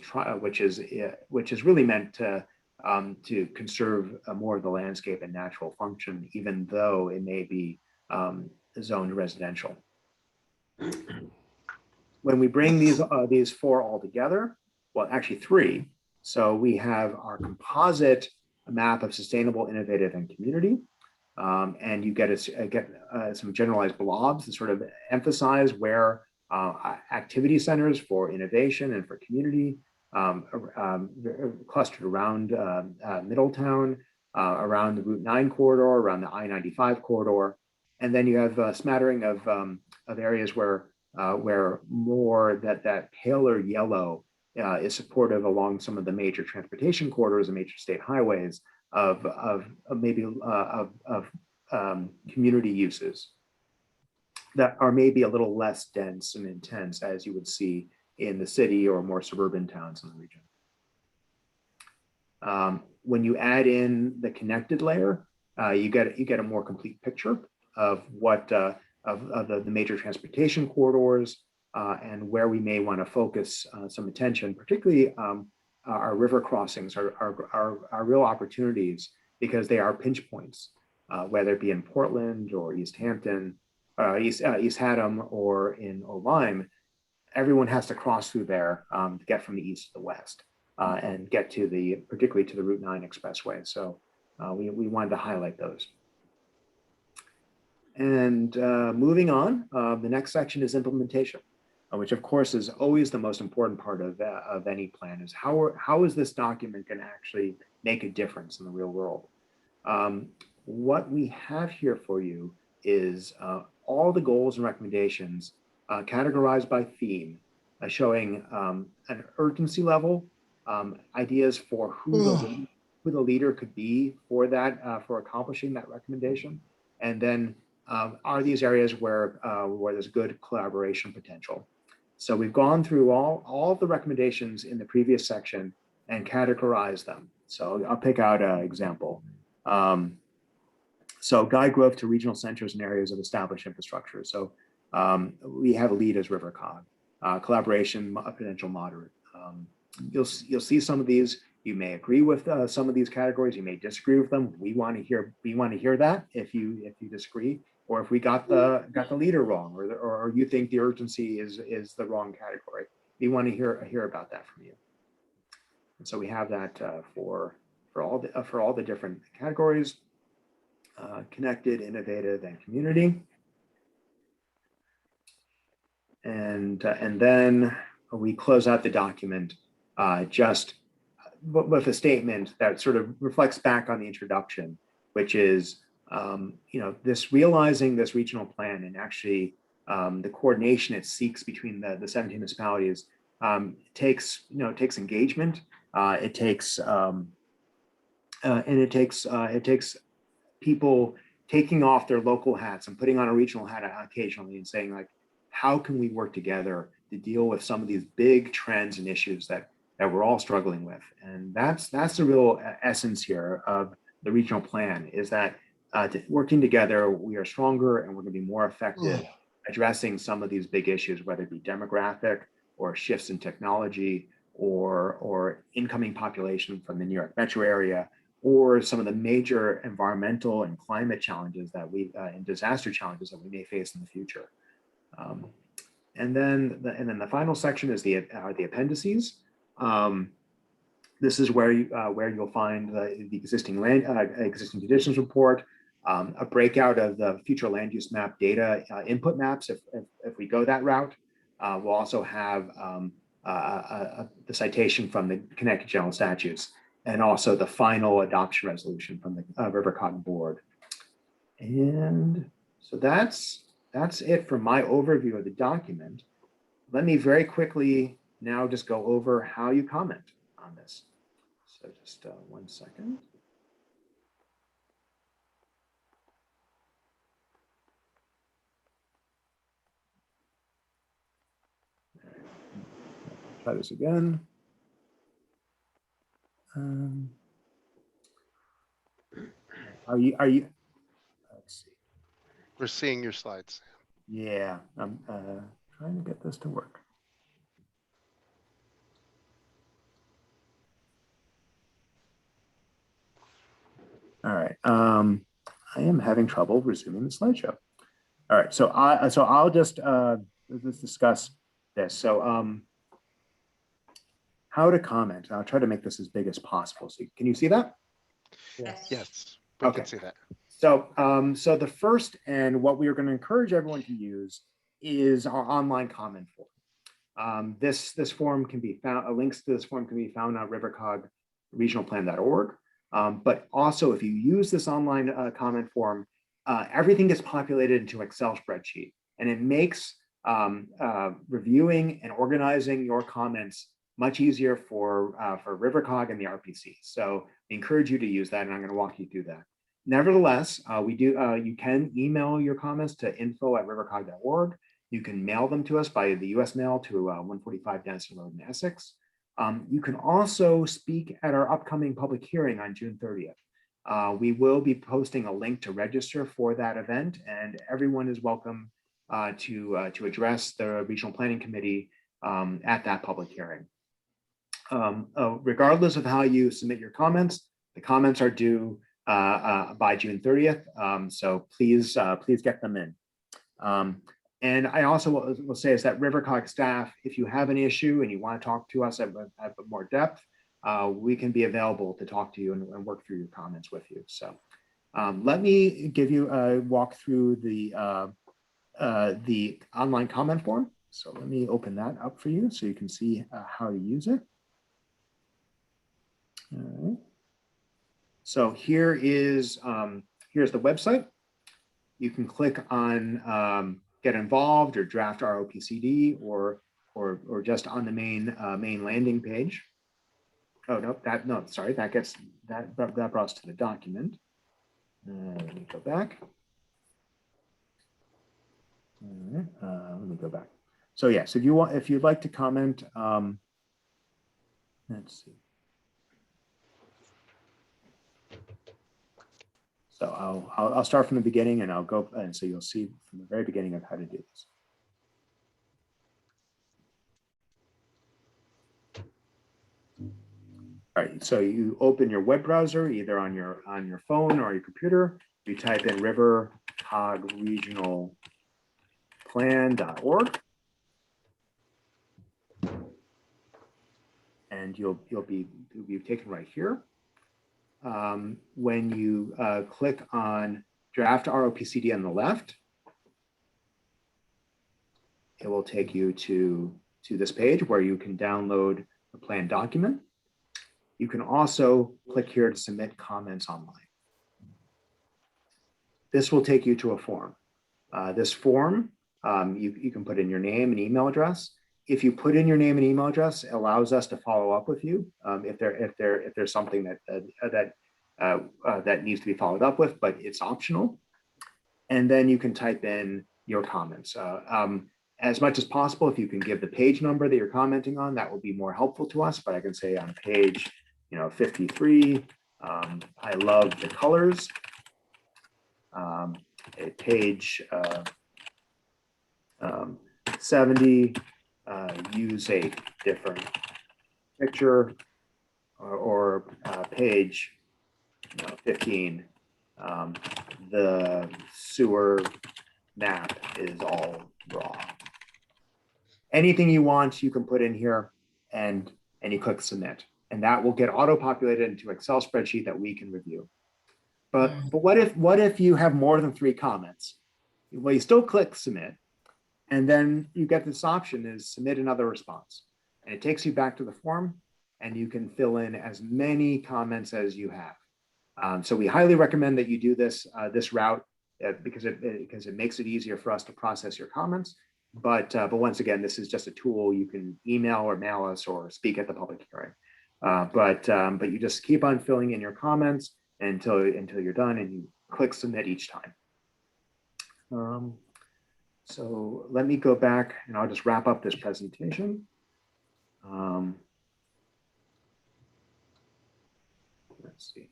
really meant to conserve more of the landscape and natural function, even though it may be zoned residential. When we bring these four all together, well, actually three. So we have our composite map of sustainable, innovative, and community. And you get some generalized blobs that sort of emphasize where activity centers for innovation and for community clustered around Middletown, around the Route 9 corridor, around the I-95 corridor. And then you have a smattering of areas where more that paler yellow is supportive along some of the major transportation corridors and major state highways of community uses that are maybe a little less dense and intense, as you would see in the city or more suburban towns in the region. When you add in the connected layer, you get a more complete picture of what of the major transportation corridors and where we may want to focus some attention, particularly our river crossings are real opportunities because they are pinch points, whether it be in Portland or East Hampton, East Haddam, or in Lyme. Everyone has to cross through there to get from the east to the west and get to particularly to the Route 9 expressway. So we wanted to highlight those. And moving on, the next section is implementation, which of course is always the most important part of any plan, is how is this document going to actually make a difference in the real world? what we have here for you is all the goals and recommendations categorized by theme, showing an urgency level, ideas for who the leader could be for that, for accomplishing that recommendation, and then are these areas where there's good collaboration potential. So we've gone through all of the recommendations in the previous section and categorized them. So I'll pick out an example. So guide growth to regional centers and areas of established infrastructure. So we have a lead as RiverCOG. Collaboration, potential moderate. You'll see some of these. You may agree with some of these categories. You may disagree with them. We want to hear that if you disagree, or if we got the leader wrong, or you think the urgency is the wrong category. We want to hear about that from you. And so we have that for all the different categories: connected, innovative, and community. And then we close out the document just with a statement that sort of reflects back on the introduction, which is, this realizing this regional plan and actually the coordination it seeks between the 17 municipalities takes engagement. It takes people taking off their local hats and putting on a regional hat occasionally and saying, like, how can we work together to deal with some of these big trends and issues that we're all struggling with? And that's the real essence here of the regional plan, is that working together, we are stronger and we're going to be more effective addressing some of these big issues, whether it be demographic or shifts in technology or incoming population from the New York metro area, or some of the major environmental and climate challenges that and disaster challenges that we may face in the future. And then the final section is the appendices. This is where you'll find the existing conditions report, a breakout of the future land use map data input maps if we go that route. We'll also have the citation from the Connecticut General Statutes, and also the final adoption resolution from the RiverCOG board. And so that's it for my overview of the document. Let me very quickly now just go over how you comment on this. So just 1 second. Try this again. Are you? Let's see. We're seeing your slides. Yeah, I'm trying to get this to work. All right. I am having trouble resuming the slideshow. All right. So I'll just let's discuss this. So how to comment. I'll try to make this as big as possible. So can you see that? Yes, we Okay. can see that. So, so the first, and what we are going to encourage everyone to use, is our online comment form. This form can be found. Links to this form can be found on rivercogregionalplan.org. But also, if you use this online comment form, everything gets populated into an Excel spreadsheet, and it makes reviewing and organizing your comments much easier for RiverCOG and the RPC. So I encourage you to use that, and I'm going to walk you through that. Nevertheless, you can email your comments to info@rivercog.org. You can mail them to us by the U.S. mail to 145 Denison Road in Essex. You can also speak at our upcoming public hearing on June 30th. We will be posting a link to register for that event, and everyone is welcome to address the Regional Planning Committee at that public hearing. Regardless of how you submit your comments, the comments are due by June 30th. So please get them in. And I also will say is that RiverCOG staff, if you have an issue and you want to talk to us at more depth, we can be available to talk to you and work through your comments with you. So let me give you a walk through the online comment form. So let me open that up for you so you can see how to use it. All right. So here is here's the website. You can click on get involved or draft ROPCD or just on the main landing page. Oh, no, sorry, that brought us to the document. Let me go back. All right, let me go back. So yes, if you'd like to comment, let's see. So I'll start from the beginning and I'll go, and so you'll see from the very beginning of how to do this. All right, so you open your web browser either on your phone or your computer. You type in RiverCOG Regional Plan.org, and you'll be taken right here. When you click on Draft ROPCD on the left, it will take you to this page where you can download the plan document. You can also click here to submit comments online. This will take you to a form. This form, you can put in your name and email address. If you put in your name and email address, it allows us to follow up with you if there's something that needs to be followed up with, but it's optional. And then you can type in your comments. As much as possible, if you can give the page number that you're commenting on, that will be more helpful to us. But I can say on page 53, I love the colors. Page 70, use a different picture, or page 15, the sewer map is all raw. Anything you want, you can put in here, and you click submit, and that will get auto-populated into an Excel spreadsheet that we can review. But what if you have more than 3 comments? Well, you still click submit, and then you get this option is submit another response, and it takes you back to the form, and you can fill in as many comments as you have. So we highly recommend that you do this route because it makes it easier for us to process your comments. But once again, this is just a tool. You can email or mail us or speak at the public hearing. But you just keep on filling in your comments until you're done, and you click submit each time. So let me go back and I'll just wrap up this presentation. Let's see.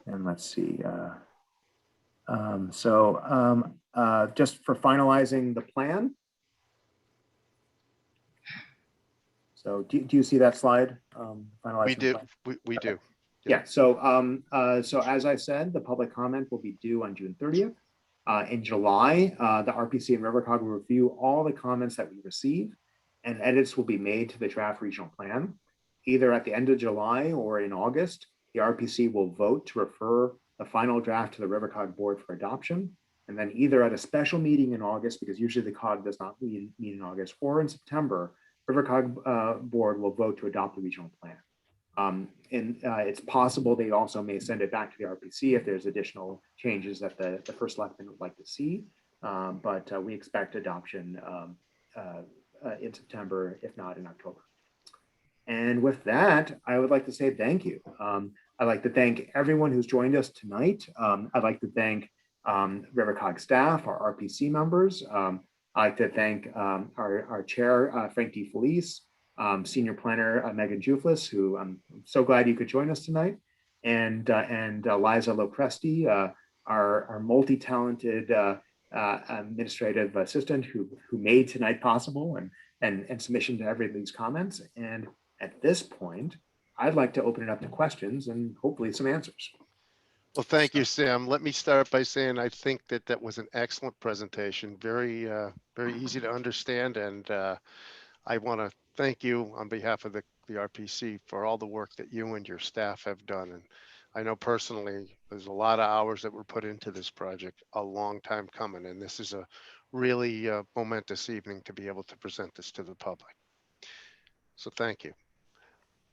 And let's see. Just for finalizing the plan. So do you see that slide? We do. We do. Yeah. So as I said, the public comment will be due on June 30th. In July, the RPC and RiverCOG will review all the comments that we receive, and edits will be made to the draft regional plan. Either at the end of July or in August, the RPC will vote to refer the final draft to the RiverCOG board for adoption. And then either at a special meeting in August, because usually the COG does not meet in August, or in September, RiverCOG board will vote to adopt the regional plan. It's possible they also may send it back to the RPC if there's additional changes that the first selectman would like to see. But we expect adoption in September, if not in October. And with that, I would like to say thank you. I'd like to thank everyone who's joined us tonight. I'd like to thank RiverCOG staff, our RPC members. I'd like to thank our chair, Frank D. Felice, senior planner, Megan Juflis, who I'm so glad you could join us tonight, and Liza Lopresti, our multi-talented administrative assistant who made tonight possible and submission to every of these comments. And at this point, I'd like to open it up to questions and hopefully some answers. Well, thank you, Sam. Let me start by saying I think that was an excellent presentation, very easy to understand, and I want to thank you on behalf of the RPC for all the work that you and your staff have done. And I know personally there's a lot of hours that were put into this project, a long time coming, and this is a really momentous evening to be able to present this to the public. So thank you.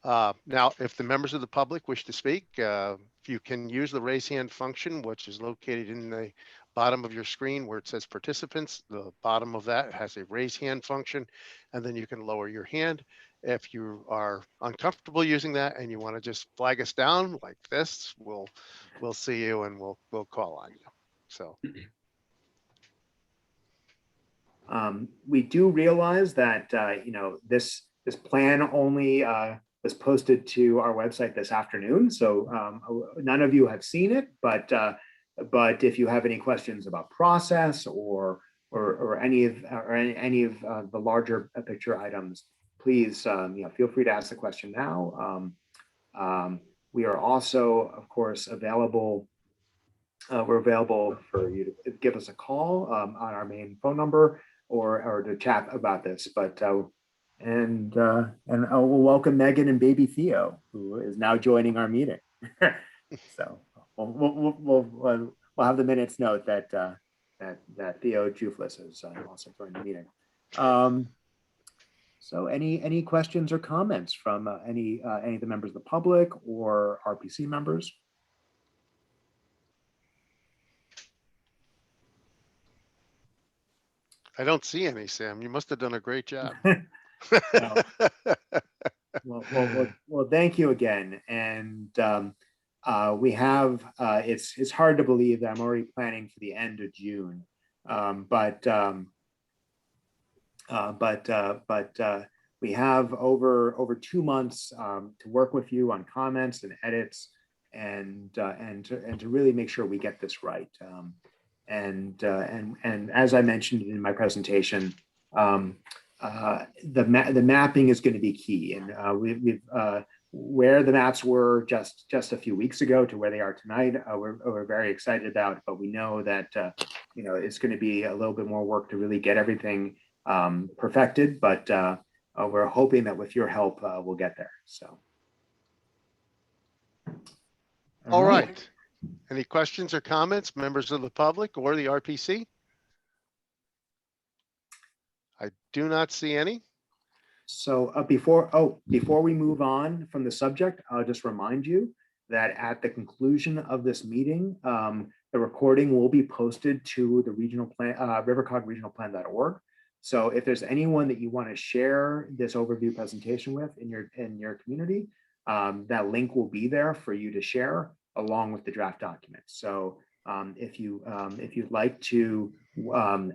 Now, if the members of the public wish to speak, you can use the raise hand function, which is located in the bottom of your screen where it says participants. The bottom of that has a raise hand function, and then you can lower your hand. If you are uncomfortable using that and you want to just flag us down like this, we'll see you and we'll call on you. So we do realize that this plan only was posted to our website this afternoon, so none of you have seen it. But if you have any questions about process or any of the larger picture items, please feel free to ask the question now. We are also, of course, available. We're available for you to give us a call on our main phone number or to chat about this. But and we'll welcome Megan and baby Theo, who is now joining our meeting. So we'll have the minutes note that that Theo Juflis has also joined the meeting. So any questions or comments from any of the members of the public or RPC members? I don't see any, Sam. You must have done a great job. Well, thank you again. And we have, it's hard to believe that I'm already planning for the end of June. But we have over 2 months to work with you on comments and edits and to really make sure we get this right. And as I mentioned in my presentation, the mapping is going to be key, and we've where the maps were just a few weeks ago to where they are tonight, we're very excited about. But we know that it's going to be a little bit more work to really get everything perfected. But we're hoping that with your help, we'll get there. So, all right. Any questions or comments, members of the public or the RPC? I do not see any. So before we move on from the subject, I'll just remind you that at the conclusion of this meeting, the recording will be posted to the regional plan, RiverCOG regionalplan.org. So if there's anyone that you want to share this overview presentation with in your community, that link will be there for you to share along with the draft document. So if you'd like to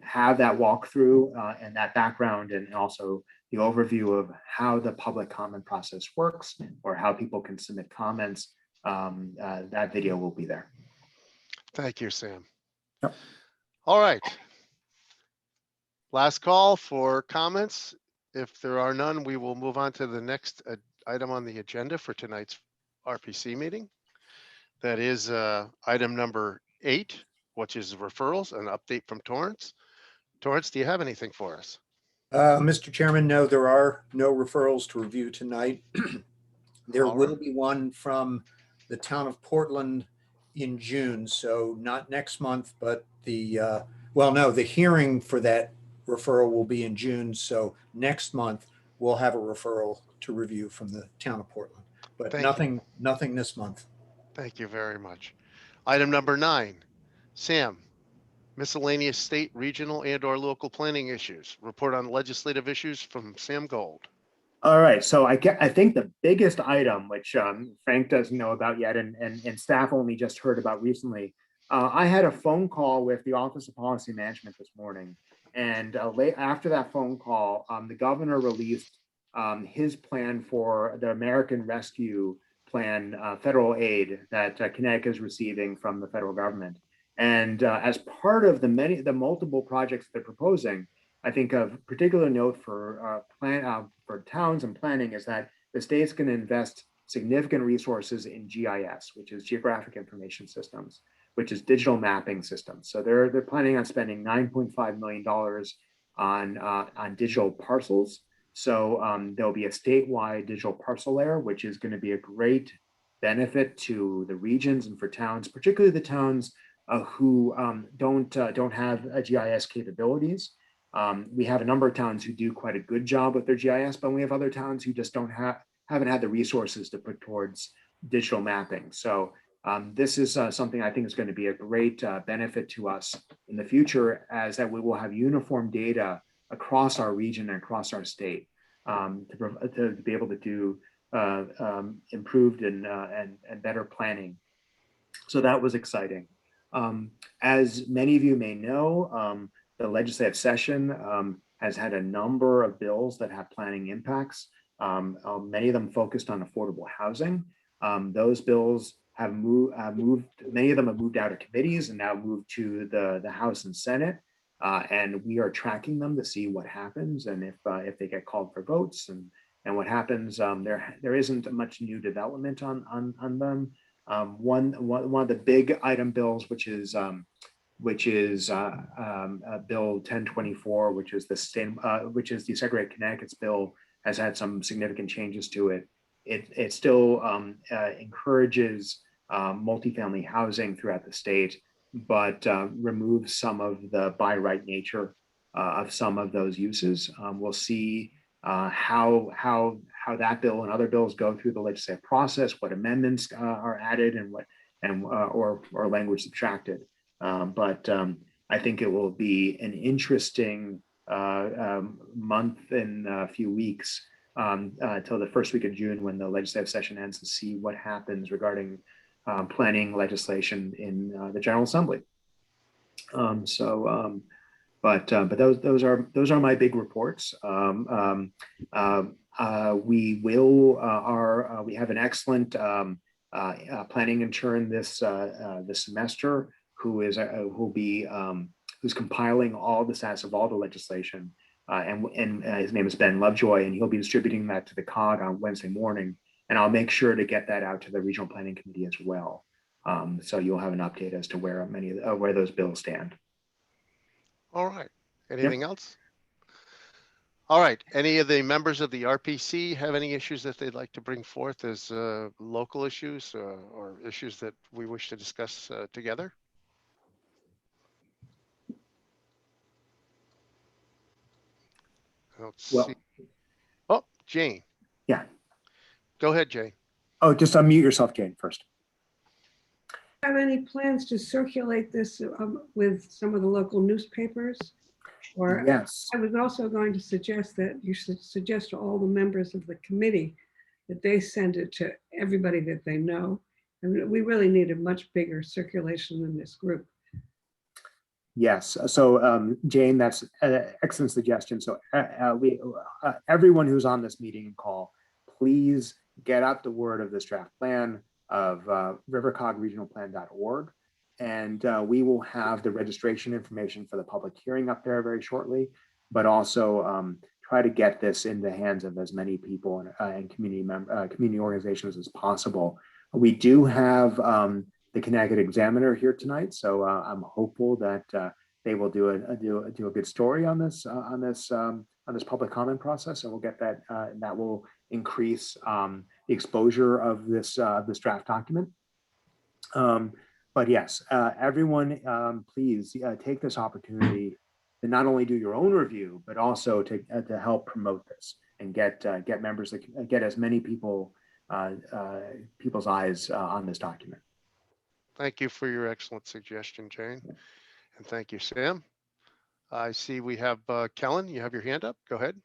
have that walkthrough and that background, and also the overview of how the public comment process works or how people can submit comments, that video will be there. Thank you, Sam. Yep. All right. Last call for comments. If there are none, we will move on to the next item on the agenda for tonight's RPC meeting. That is item number 8, which is referrals, an update from Torrance. Torrance, do you have anything for us? Mr. Chairman, no, there are no referrals to review tonight. There All will right. be one from the town of Portland in June, so not next month, but the hearing for that referral will be in June. So next month we'll have a referral to review from the town of Portland, but nothing this month. Thank you very much. Item number 9, Sam, miscellaneous state, regional, and/or local planning issues. Report on legislative issues from Sam Gold. All right, so I think the biggest item, which Frank doesn't know about yet, and staff only just heard about recently, I had a phone call with the Office of Policy Management this morning, and after that phone call, the governor released his plan for the American Rescue Plan federal aid that Connecticut is receiving from the federal government. And as part of the multiple projects they're proposing, I think of particular note for towns and planning is that the state's going to invest significant resources in GIS, which is Geographic Information Systems, which is digital mapping systems. So they're planning on spending $9.5 million on digital parcels. So there'll be a statewide digital parcel layer, which is going to be a great benefit to the regions and for towns, particularly the towns who don't have GIS capabilities. We have a number of towns who do quite a good job with their GIS, but we have other towns who just haven't had the resources to put towards digital mapping. So this is something I think is going to be a great benefit to us in the future, as that we will have uniform data across our region and across our state to be able to do improved and better planning. So that was exciting. As many of you may know, the legislative session has had a number of bills that have planning impacts. Many of them focused on affordable housing. Those bills have moved, many of them have moved out of committees and now moved to the House and Senate. And we are tracking them to see what happens and if they get called for votes and what happens. There isn't much new development on them. One of the big item bills, which is Bill 1024, which is the Segregated Connecticut's bill, has had some significant changes to it. It still encourages multifamily housing throughout the state, but removes some of the by right nature of some of those uses. We'll see how that bill and other bills go through the legislative process, what amendments are added or language subtracted. But I think it will be an interesting month and a few weeks till the first week of June, when the legislative session ends, to see what happens regarding planning legislation in the General Assembly. But those are my big reports. We have an excellent planning intern this semester who's compiling all the stats of all the legislation, and his name is Ben Lovejoy, and he'll be distributing that to the COG on Wednesday morning, and I'll make sure to get that out to the Regional Planning Committee as well. So you'll have an update as to where where those bills stand. All right. Anything else? All right. Any of the members of the RPC have any issues that they'd like to bring forth as local issues or issues that we wish to discuss together? I don't see. Oh, Jane. Yeah. Go ahead, Jane. Oh, just unmute yourself, Jane, first. Have any plans to circulate this with some of the local newspapers? Or Yes. I was also going to suggest that you should suggest to all the members of the committee that they send it to everybody that they know. And we really need a much bigger circulation in this group. Yes. So Jane, that's an excellent suggestion. So everyone who's on this meeting call, please get out the word of this draft plan of rivercogregionalplan.org. And we will have the registration information for the public hearing up there very shortly, but also try to get this in the hands of as many people and community organizations as possible. We do have the Connecticut Examiner here tonight, so I'm hopeful that they will do a good story on this public comment process, and we'll get that. And that will increase the exposure of this draft document. But yes, everyone, please take this opportunity to not only do your own review, but also to help promote this and get members, get as many people's eyes on this document. Thank you for your excellent suggestion, Jane. And thank you, Sam. I see we have Kellen, you have your hand up. Go ahead.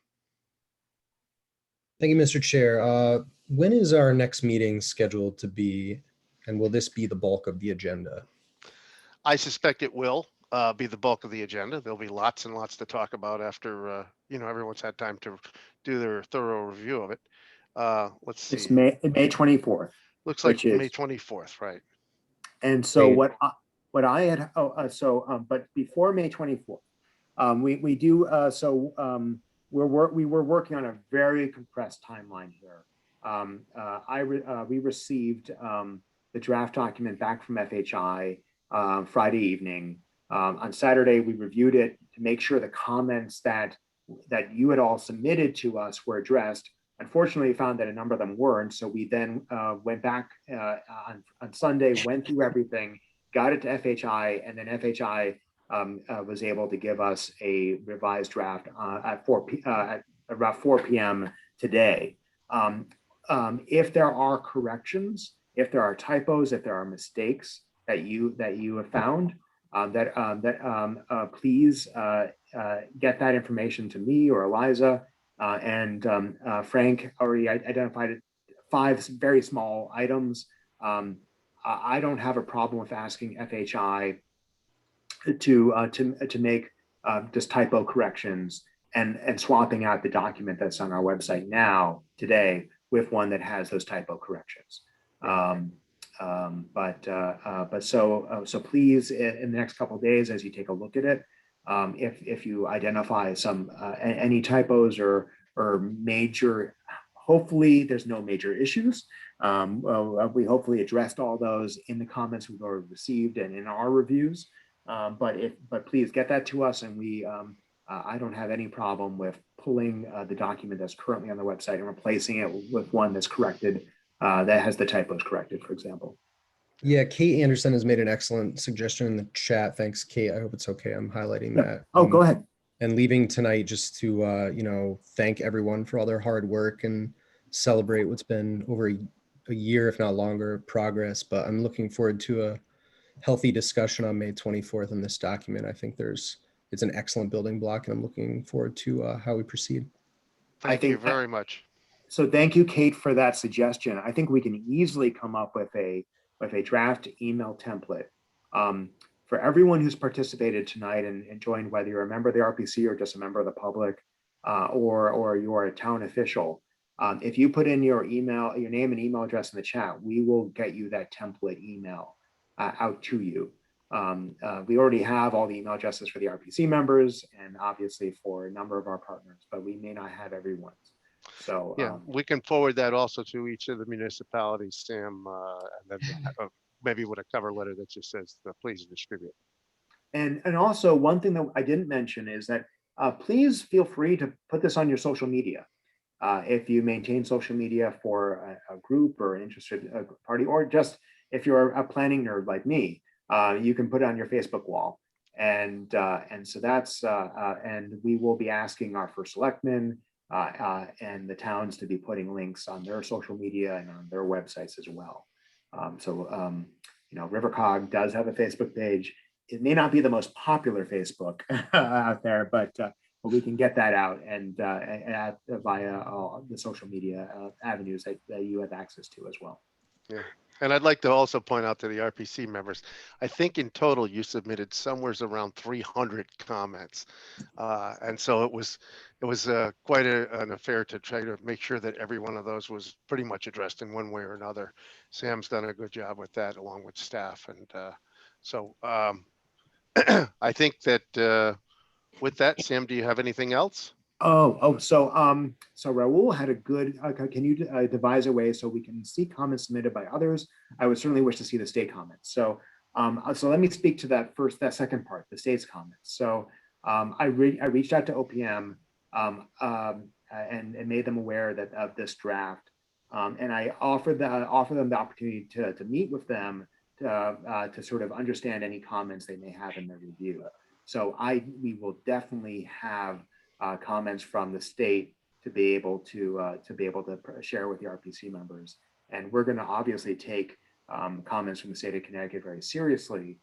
Thank you, Mr. Chair. When is our next meeting scheduled to be, and will this be the bulk of the agenda? I suspect it will be the bulk of the agenda. There'll be lots and lots to talk about after everyone's had time to do their thorough review of it. Let's see. It's May 24th. Looks like May 24th, right? And so what I had, but before May 24th, we were working on a very compressed timeline here. We received the draft document back from FHI Friday evening. On Saturday, we reviewed it to make sure the comments that you had all submitted to us were addressed. Unfortunately, we found that a number of them weren't. So we then went back on Sunday, went through everything, got it to FHI, and then FHI was able to give us a revised draft at about 4 p.m. today. If there are corrections, if there are typos, if there are mistakes that you have found, please get that information to me or Eliza. Frank already identified 5 very small items. I don't have a problem with asking FHI to make just typo corrections and swapping out the document that's on our website now today with one that has those typo corrections. So please, in the next couple of days, as you take a look at it, if you identify any typos or major, hopefully there's no major issues. We hopefully addressed all those in the comments we've already received and in our reviews. But please get that to us, and I don't have any problem with pulling the document that's currently on the website and replacing it with one that's corrected, that has the typos corrected, for example. Yeah, Kate Anderson has made an excellent suggestion in the chat. Thanks, Kate. I hope it's okay. I'm highlighting that. Oh, go ahead. And leaving tonight just to thank everyone for all their hard work and celebrate what's been over a year, if not longer, progress. But I'm looking forward to a healthy discussion on May 24th in this document. I think it's an excellent building block, and I'm looking forward to how we proceed. Thank you very much. So thank you, Kate, for that suggestion. I think we can easily come up with a draft email template for everyone who's participated tonight and joined, whether you're a member of the RPC or just a member of the public, or you're a town official. If you put in your email, your name and email address in the chat, we will get you that template email out to you. We already have all the email addresses for the RPC members and obviously for a number of our partners, but we may not have everyone's. So yeah, we can forward that also to each of the municipalities, Sam, and then maybe with a cover letter that just says, please distribute. And also one thing that I didn't mention is that please feel free to put this on your social media. If you maintain social media for a group or an interested party, or just if you're a planning nerd like me, you can put it on your Facebook wall. And so that's, and we will be asking our first selectmen and the towns to be putting links on their social media and on their websites as well. RiverCOG does have a Facebook page. It may not be the most popular Facebook out there, but we can get that out and via the social media avenues that you have access to as well. Yeah. And I'd like to also point out to the RPC members, I think in total you submitted somewhere around 300 comments. And so it was quite an affair to try to make sure that every one of those was pretty much addressed in one way or another. Sam's done a good job with that along with staff. And I think that with that, Sam, do you have anything else? So Raul had a good, can you devise a way so we can see comments submitted by others? I would certainly wish to see the state comments. So let me speak to that second part, the state's comments. So I reached out to OPM and made them aware of this draft. And I offered them the opportunity to meet with them to sort of understand any comments they may have in their review. So we will definitely have comments from the state to be able to share with the RPC members, and we're going to obviously take comments from the state of Connecticut very seriously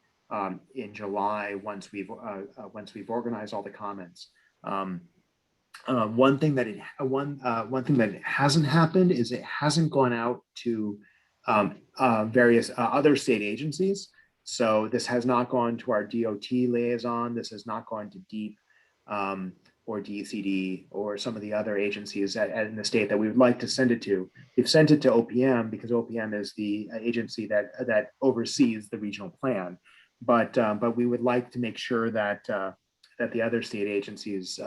in July once we've organized all the comments. One thing that hasn't happened is it hasn't gone out to various other state agencies. So this has not gone to our DOT liaison. This has not gone to DEEP or DCD or some of the other agencies in the state that we would like to send it to. We've sent it to OPM because OPM is the agency that oversees the regional plan. But we would like to make sure that the other state agencies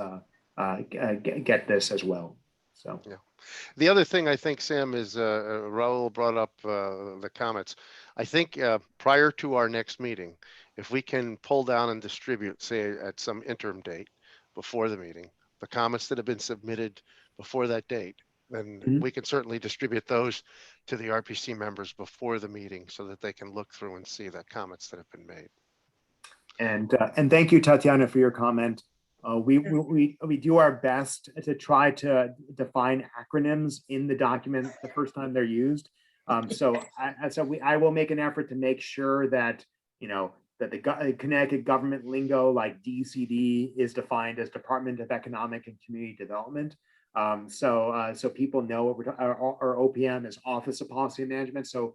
get this as well. So yeah. The other thing I think, Sam, is Raul brought up the comments. I think prior to our next meeting, if we can pull down and distribute, say at some interim date before the meeting, the comments that have been submitted before that date, then we can certainly distribute those to the RPC members before the meeting so that they can look through and see the comments that have been made. And thank you, Tatiana, for your comment. We do our best to try to define acronyms in the document the first time they're used. I will make an effort to make sure that, that the Connecticut government lingo like DCD is defined as Department of Economic and Community Development. So people know what or OPM is Office of Policy Management. So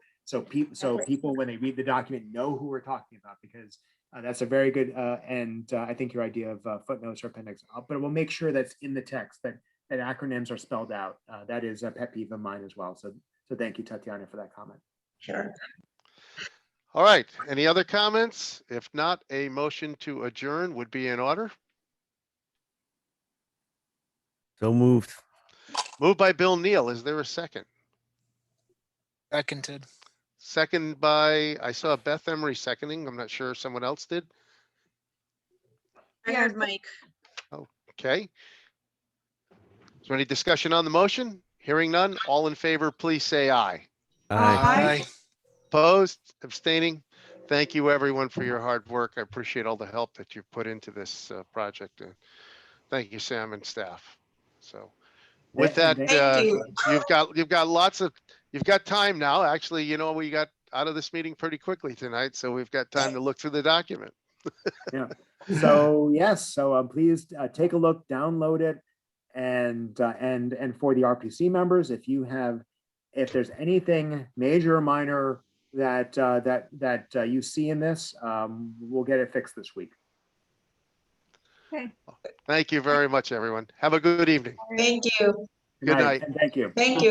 people, when they read the document, know who we're talking about, because that's a very good, and I think your idea of footnotes or appendix, but we'll make sure that's in the text, that acronyms are spelled out. That is a pet peeve of mine as well. So thank you, Tatiana, for that comment. Sure. All right, any other comments? If not, a motion to adjourn would be in order. So moved. Moved by Bill Neal. Is there a second? Seconded. Second by, I saw Beth Emery seconding. I'm not sure if someone else did. I heard Mike. Okay. Is there any discussion on the motion? Hearing none, all in favor, please say aye. Aye. Opposed, abstaining? Thank you, everyone, for your hard work. I appreciate all the help that you've put into this project. Thank you, Sam and staff. So with that, Thank you. you've got time now. Actually, we got out of this meeting pretty quickly tonight, so we've got time to look through the document. Yeah. So yes. So please take a look, download it, and for the RPC members, if there's anything major or minor that you see in this, we'll get it fixed this week. Okay. Thank you very much, everyone. Have a good evening. Thank you. Good night. And thank you. Thank you.